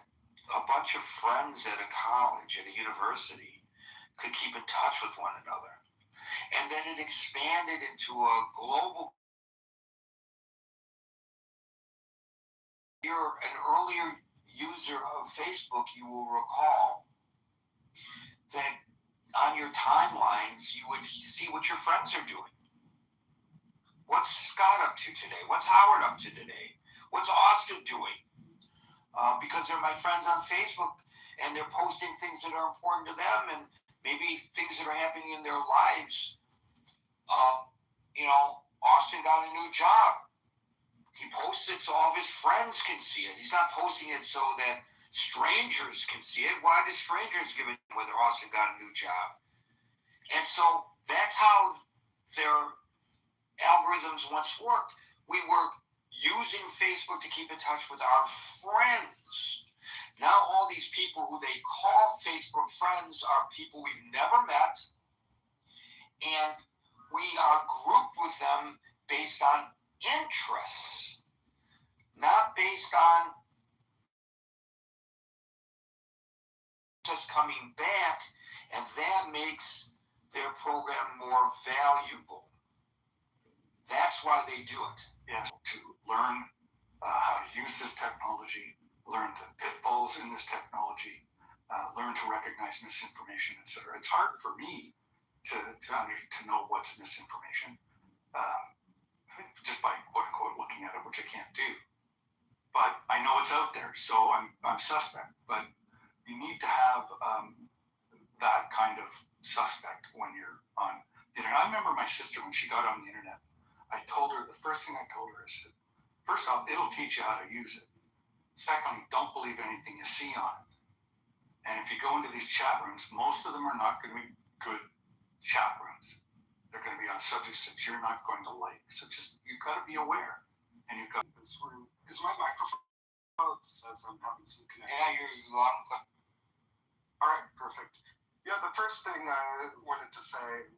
a bunch of friends at a college, at a university, could keep in touch with one another. And then it expanded into a global. You're an earlier user of Facebook, you will recall that on your timelines, you would see what your friends are doing. What's Scott up to today? What's Howard up to today? What's Austin doing? Because they're my friends on Facebook, and they're posting things that are important to them, and maybe things that are happening in their lives. Austin got a new job. He posts it so all of his friends can see it. He's not posting it so that strangers can see it. Why do strangers give it whether Austin got a new job? And so that's how their algorithms once worked. We were using Facebook to keep in touch with our friends. Now all these people who they call Facebook friends are people we've never met, and we are grouped with them based on interests, not based on just coming back, and that makes their program more valuable. That's why they do it. Yes, to learn how to use this technology, learn the pitfalls in this technology, learn to recognize misinformation, etc. It's hard for me to know what's misinformation, just by quote unquote looking at it, which I can't do. But I know it's out there, so I'm suspect. But you need to have that kind of suspect when you're on the internet. I remember my sister when she got on the internet. The first thing I told her is, first off, it'll teach you how to use it. Secondly, don't believe anything you see on it. And if you go into these chat rooms, most of them are not going to be good chat rooms. They're going to be on subjects that you're not going to like. So just, you've got to be aware. And you've got this room. Is my microphone It says I'm having some connection. Yeah, you're loud and clear. All right, perfect. Yeah, the first thing I wanted to say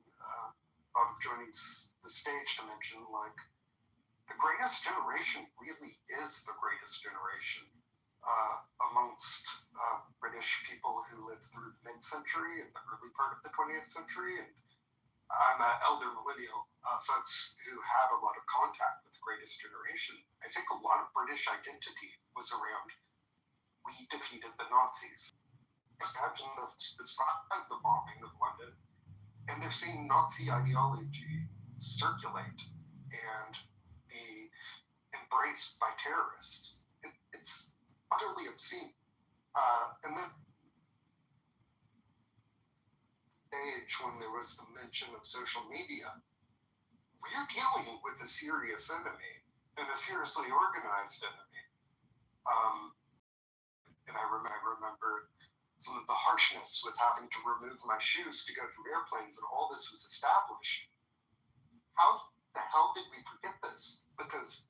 about joining the stage to mention, like, the greatest generation really is the greatest generation amongst British people who lived through the mid-century and the early part of the 20th century. And I'm an elder millennial, folks who had a lot of contact with the greatest generation. I think a lot of British identity was around, we defeated the Nazis. Imagine the side of the bombing of London, and they're seeing Nazi ideology circulate and be embraced by terrorists. It's utterly obscene. And then age when there was the mention of social media, we're dealing with a serious enemy and a seriously organized enemy. And I remember some of the harshness with having to remove my shoes to go through airplanes, and all this was established. How the hell did we forget this? Because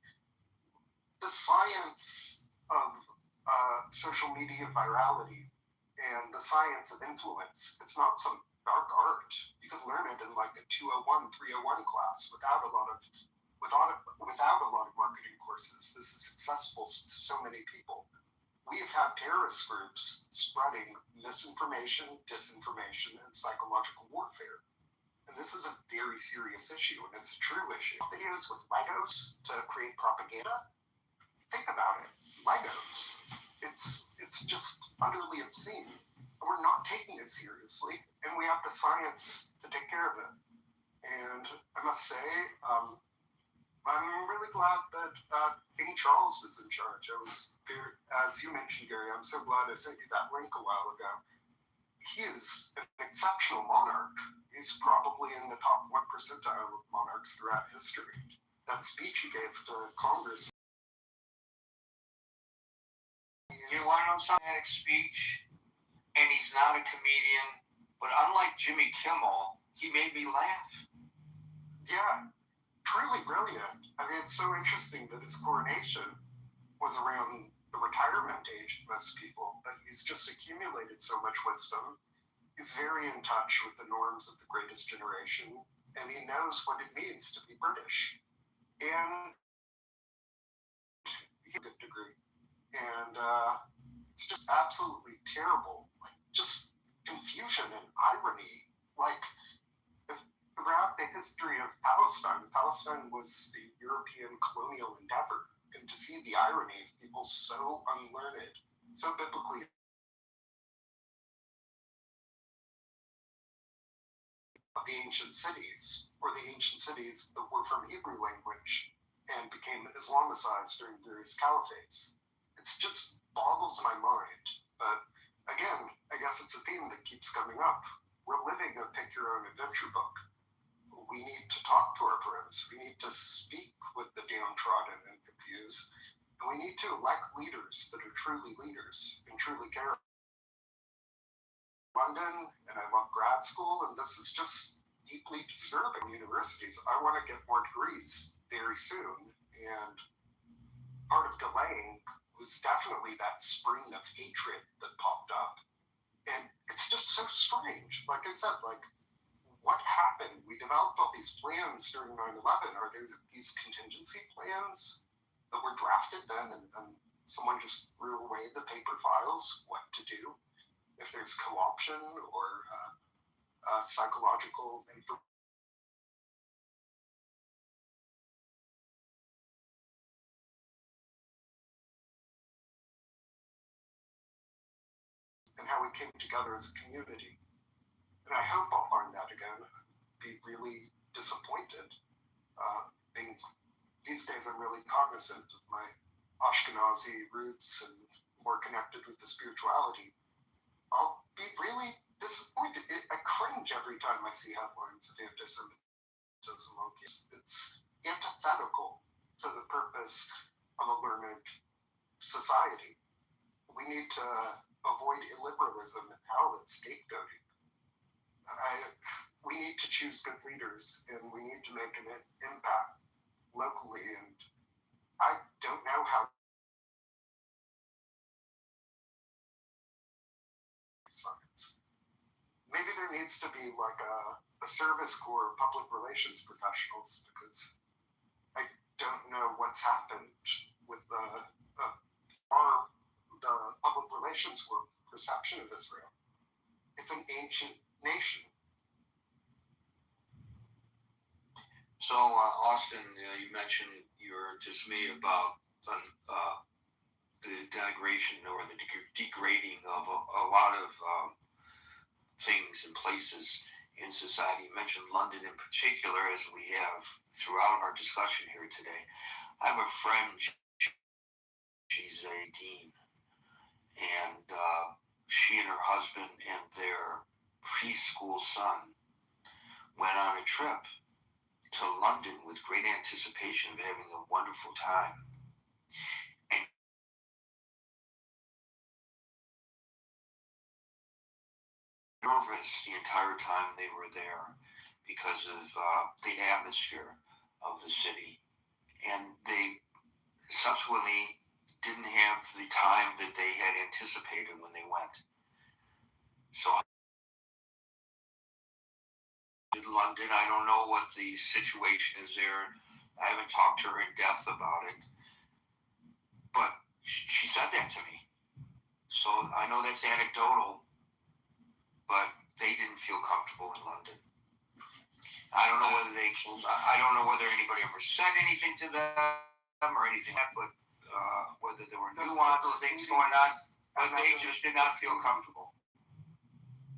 the science of social media virality and the science of influence, it's not some dark art. You can learn it in like a 201, 301 class without a lot of marketing courses. This is accessible to so many people. We have had terrorist groups spreading misinformation, disinformation, and psychological warfare. And this is a very serious issue, and it's a true issue. Videos with Legos to create propaganda? Think about it. Legos. It's just utterly obscene. And we're not taking it seriously, and we have the science to take care of it. And I must say, I'm really glad that King Charles is in charge. As you mentioned, Gary, I'm so glad I sent you that link a while ago. He is an exceptional monarch. He's probably in the top 1 percentile of monarchs throughout history. That speech he gave to Congress. You want to know something? Speech, and he's not a comedian, but unlike Jimmy Kimmel, he made me laugh. Yeah. Truly brilliant. I mean, it's so interesting that his coronation was around the retirement age of most people, but he's just accumulated so much wisdom. He's very in touch with the norms of the greatest generation, and he knows what it means to be British. And he had a good degree. And it's just absolutely terrible. Like, just confusion and irony. Like, throughout the history of Palestine, Palestine was a European colonial endeavor. And to see the irony of people so unlearned, so biblically of the ancient cities, or the ancient cities that were from Hebrew language and became Islamicized during various caliphates. It's just boggles my mind. But again, I guess it's a theme that keeps coming up. We're living a pick your own adventure book. We need to talk to our friends. We need to speak with the downtrodden and confused. And we need to elect leaders that are truly leaders and truly care. London, and I love grad school, and this is just deeply disturbing. Universities, I want to get more degrees very soon, and part of delaying was definitely that spring of hatred that popped up. And it's just so strange. Like I said, like, what happened? We developed all these plans during 9/11. Are there these contingency plans that were drafted then, and someone just threw away the paper files? What to do if there's co-option or psychological information? And how we came together as a community. And I hope I'll find that again. Be really disappointed. These days I'm really cognizant of my Ashkenazi roots and more connected with the spirituality. I'll be really disappointed. I cringe every time I see headlines of anti-Semitism. It's antithetical to the purpose of a learned society. We need to avoid illiberalism and hell and scapegoating. We need to choose good leaders, and we need to make an impact locally. And I don't know how needs to be like a service corps of public relations professionals, because I don't know what's happened with the public relations corps perception of Israel. It's an ancient nation. So, Austin, you mentioned your dismay about the denigration or the degrading of a lot of things and places in society. You mentioned London in particular, as we have throughout our discussion here today. I have a friend, she's a dean, and she and her husband and their preschool son went on a trip to London with great anticipation of having a wonderful time. And nervous the entire time they were there because of the atmosphere of the city. And they subsequently didn't have the time that they had anticipated when they went. So in London, I don't know what the situation is there. I haven't talked to her in depth about it, but she said that to me. So I know that's anecdotal, but they didn't feel comfortable in London. I don't know whether anybody ever said anything to them or anything, but whether there were nuanced things going on, but they just did not feel comfortable.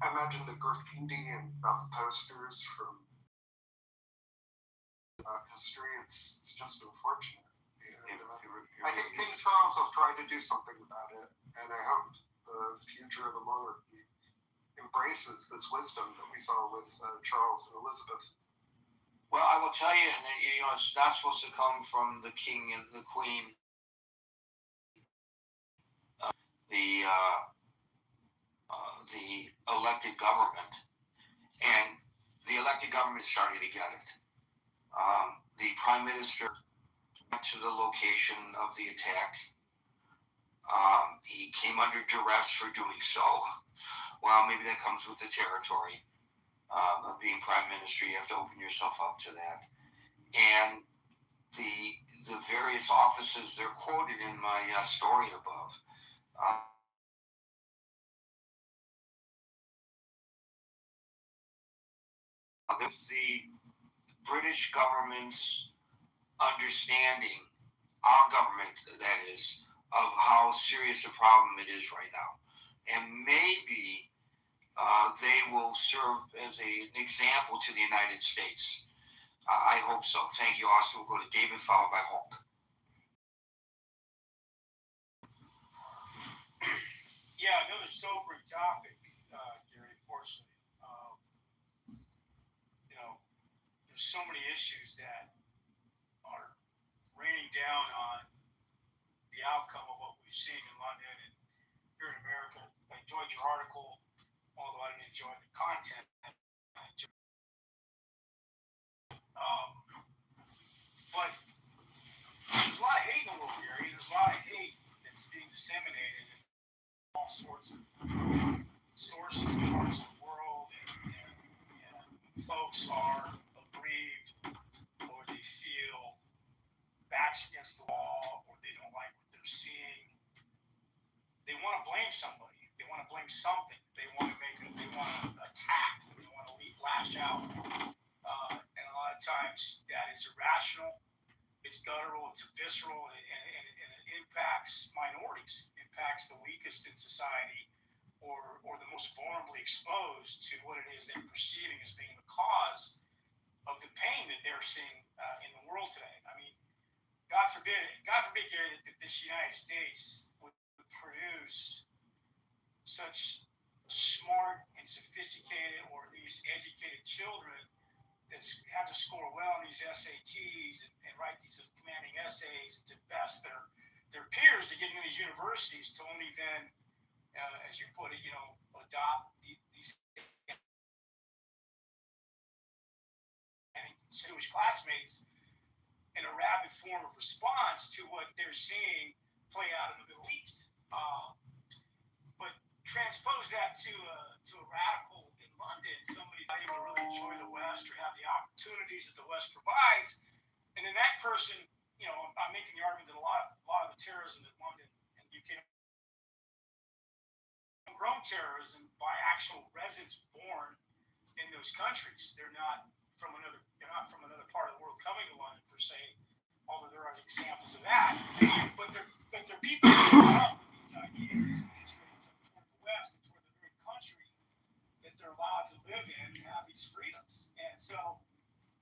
I imagine the graffiti and posters from history. It's just unfortunate. And, I think King Charles will try to do something about it, and I hope the future of the monarchy embraces this wisdom that we saw with Charles and Elizabeth. Well, I will tell you, and it's not supposed to come from the king and the queen. The elected government, and the elected government is starting to get it. The prime minister went to the location of the attack. He came under duress for doing so. Well, maybe that comes with the territory of being prime minister. You have to open yourself up to that. And the various offices, they're quoted in my story above. There's the British government's understanding, our government that is, of how serious a problem it is right now. And maybe they will serve as an example to the United States. I hope so. Thank you, Austin. We'll go to David, followed by Hulk. Yeah, another sobering topic, Gary, fortunately. There's so many issues that are raining down on the outcome of what we've seen in London and here in America. I enjoyed your article, although I didn't enjoy the content. But there's a lot of hate in the world, Gary. There's a lot of hate that's being disseminated in all sorts of sources and parts of the world, and folks are aggrieved, or they feel backs against the wall, or they don't like what they're seeing. They want to blame somebody. They want to blame something. They want to attack. They want to lash out. And a lot of times that is irrational. It's guttural. It's visceral, and it impacts minorities. It impacts the weakest in society, or the most vulnerably exposed to what it is they're perceiving as being the cause of the pain that they're seeing in the world today. I mean, God forbid, Gary, that this United States would produce such smart and sophisticated, or at least educated children that have to score well on these SATs and write these commanding essays to best their peers to get into these universities, to only then, as you put it, adopt these distinguished classmates in a rapid form of response to what they're seeing play out in the Middle East. But transpose that to a radical in London, somebody not able to really enjoy the West or have the opportunities that the West provides, and then that person, you know, I'm making the argument that a lot of the terrorism that London and UK grown terrorism by actual residents born in those countries. They're not from another part of the world coming to London per se, although there are examples of that. But they're people who grew up with these ideas toward the West and toward the very country that they're allowed to live in and have these freedoms. And so,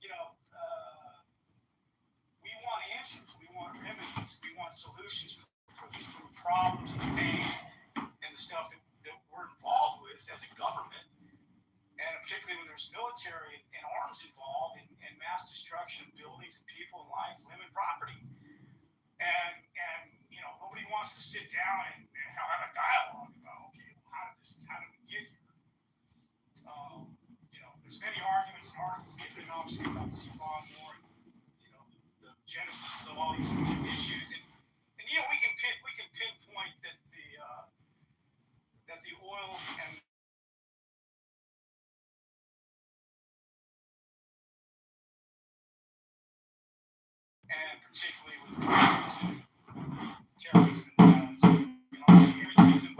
you know, we want answers, we want remedies, we want solutions for the problems and the pain and the stuff that we're involved with as a government, and particularly when there's military and arms involved and mass destruction of buildings and people and life, limb and property. And you know, nobody wants to sit down and have a dialogue about, okay, well, how did we get here? You know, there's many arguments and articles given obviously about the Iran war and, you know, the genesis of all these issues. And you know, we can pinpoint that the oil and particularly with the terrorism and anti-Semitism,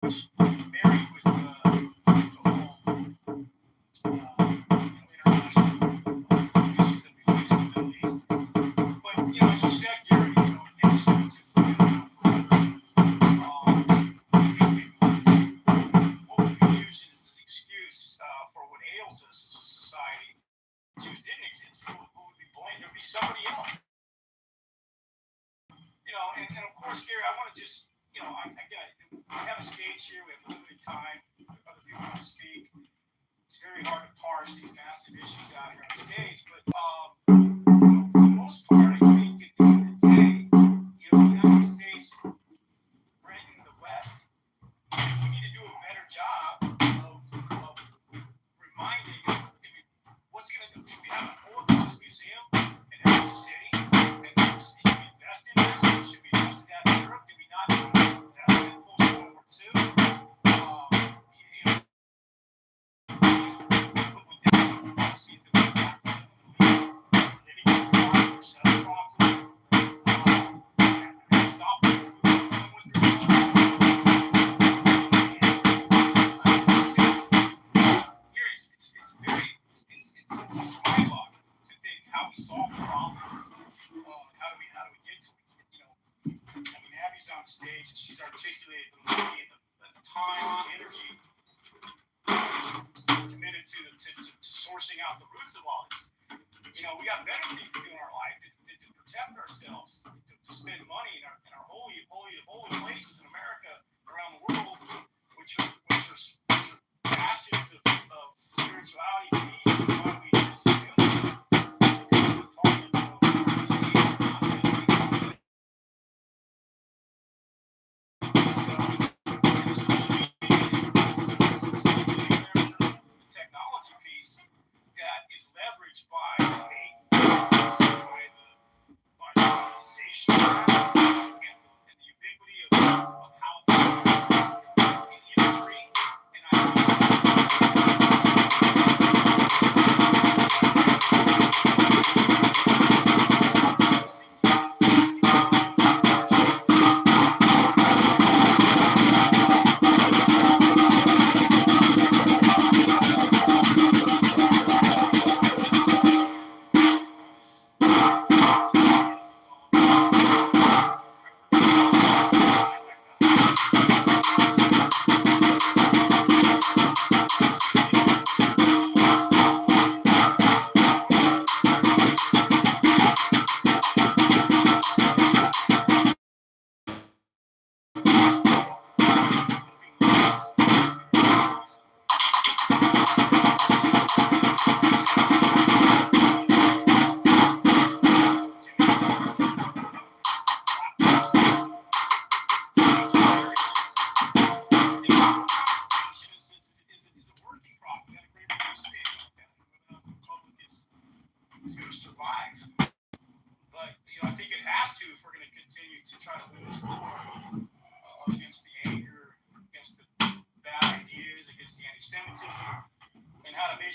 which married with the whole international issues that we face in the Middle East. But you know, as you said, Gary, you know, anti-Semitism has been around forever. What we've been using as an excuse for what ails us as a society. Jews didn't exist. Who would be blamed? It would be somebody else. You know, and of course, Gary, I want to just, you know, we have a stage here. We have limited time. Other people want to speak. It's very hard to parse these massive issues out here on the stage. But you know, for the most part, I think at the end of the day, you know, the United States, Britain, the West, we need to do a better job of reminding. What's going to do? Should we have a Holocaust museum in every city? And should we invest in that? Should we invest in that in Europe? Did we not invest in post-World War II? You know, what would that do? Policies that we back in the living properly or selling properly? And stop people from doing what they're doing. Here it's very. It's mind-boggling to think how we solve the problem. How do we get to it? You know, I mean, Abby's on the stage and she's articulated the money and the time and the energy committed to sourcing out the roots of all this. You know, we got better things to do in our life to protect ourselves, to spend money in our holy places in America, around the world, which are bastions of spirituality, peace, and why we just do this. Because we're talking about the technology piece that is leveraged by the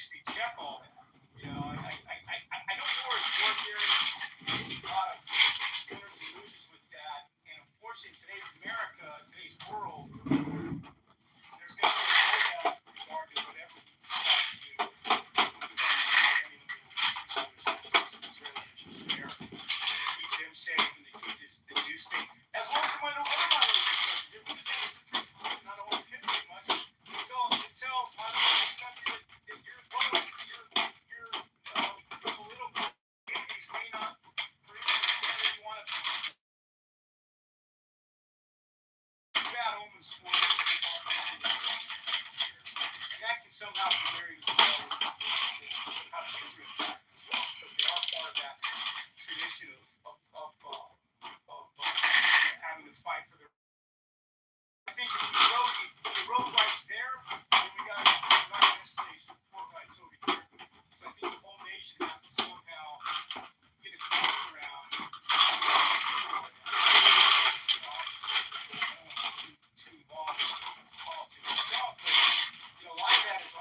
basically check all that. You know, I know war is war here. There's a lot of winners and losers with that. And unfortunately, in today's America, today's world, there's going to be a holdout with regard to whatever you decide to do. Keep them safe and to keep the Jew state. As long as somebody don't worry about it, it was the Supreme Court, and I don't want to kid you much. Until my country that your political enemies may not agree with you want to bad omens for you. And that can somehow be married as well with how Israel is as well, because they are part of that tradition of having to fight for their. I think if the road rights there, then we got not necessarily support rights over here. So I think the whole nation has to somehow get its arms around. I don't want too long politics itself, but you know, a lot of that is.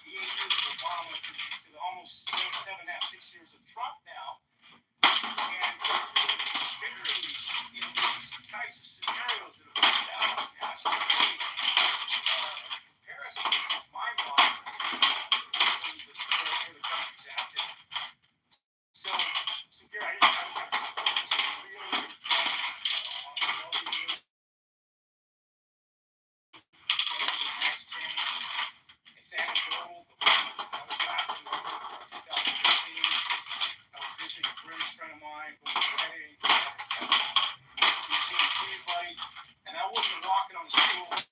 The 8 years of Obama to the almost 7.5, 6 years of Trump now, and particularly in these types of scenarios that have played out on national stage, comparison is mind-boggling in terms of where the country's at. So Gary, I really it's anecdotal. I was last in 2015. I was visiting a British friend of mine who was wedding. He was seeing anybody, and I wasn't walking on the street.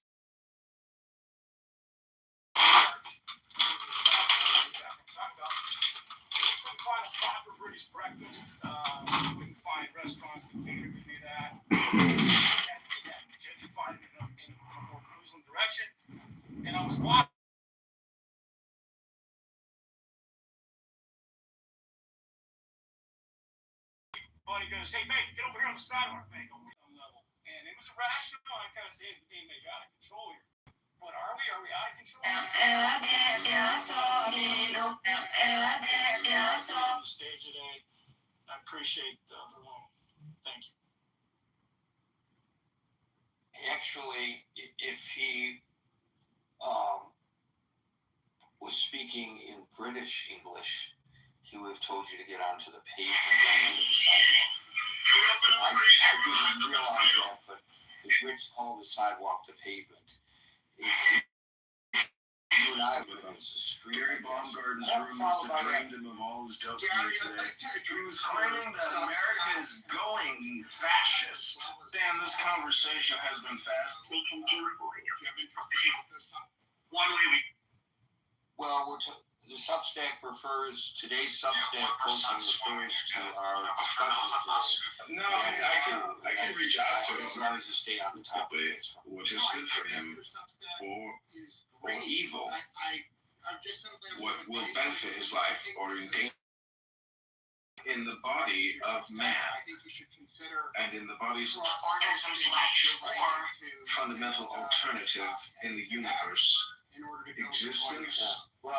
We couldn't find a proper British breakfast. We couldn't find restaurants that catered to do that. You find it in a more Muslim direction. And I was walking. Buddy goes, hey, mate, get over here on the sidewalk, mate. And it was irrational. I kind of said, hey, mate, you're out of control here. But are we? Are we out of control? On the stage today. I appreciate the room. Thank you. Actually, if he was speaking in British English, he would have told you to get onto the pavement rather than the sidewalk. I didn't realize that, but the Brits call the sidewalk the pavement. You and I live on the street. Gary Baumgarten's room must have drained him of all his dopamine today. He was claiming that America is going fascist. Dan, this conversation has been fast. We can do for you. What do we? Well, the Substack today's Substack posting refers to our discussion today. No, I can reach out to him. As long as you stay on the topic. What is good for him or evil, what will benefit his life or endanger in the body of man and in the body's fundamental alternative in the universe, existence or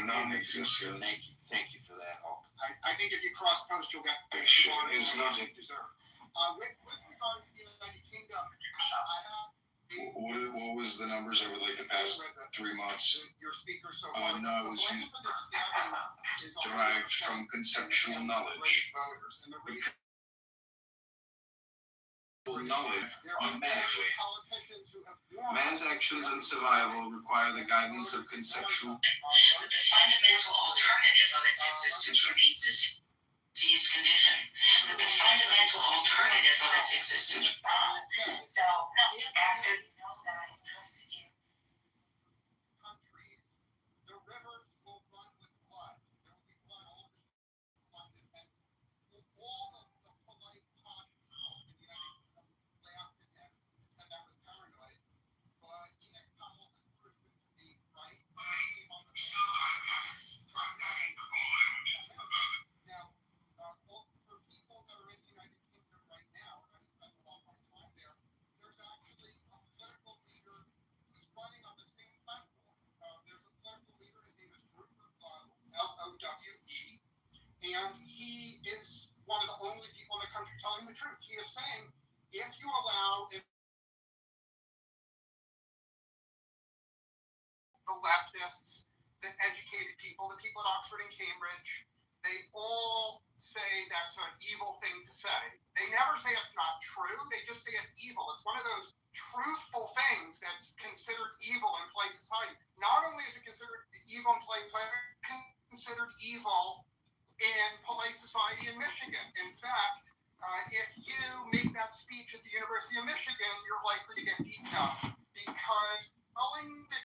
non-existence. Thank you for that, Hulk. I think if you cross post, you'll get Action is not a... With regard to the United Kingdom, What was the numbers over like the past 3 months? No, it was derived from conceptual knowledge. Knowledge automatically. Man's actions and survival require the guidance of conceptual. But the fundamental alternative of its existence remains a disease condition. But the fundamental alternative of its existence. So, no, after you know that I trusted you. Countries, the rivers will run with blood. There will be blood all over London, and all of the polite talk in the United States laughed at him and said that was paranoid. But Enoch Powell has proven to be right. Now, for people that are in the United Kingdom right now, leftists, the educated people, the people at Oxford and Cambridge, they all say that's an evil thing to say. They never say it's not true. They just say it's evil. It's one of those truthful things that's considered evil in polite society. Not only is it considered evil in polite society, it's considered evil in polite society in Michigan. In fact, if you make that speech at the University of Michigan, you're likely to get beaten up because telling the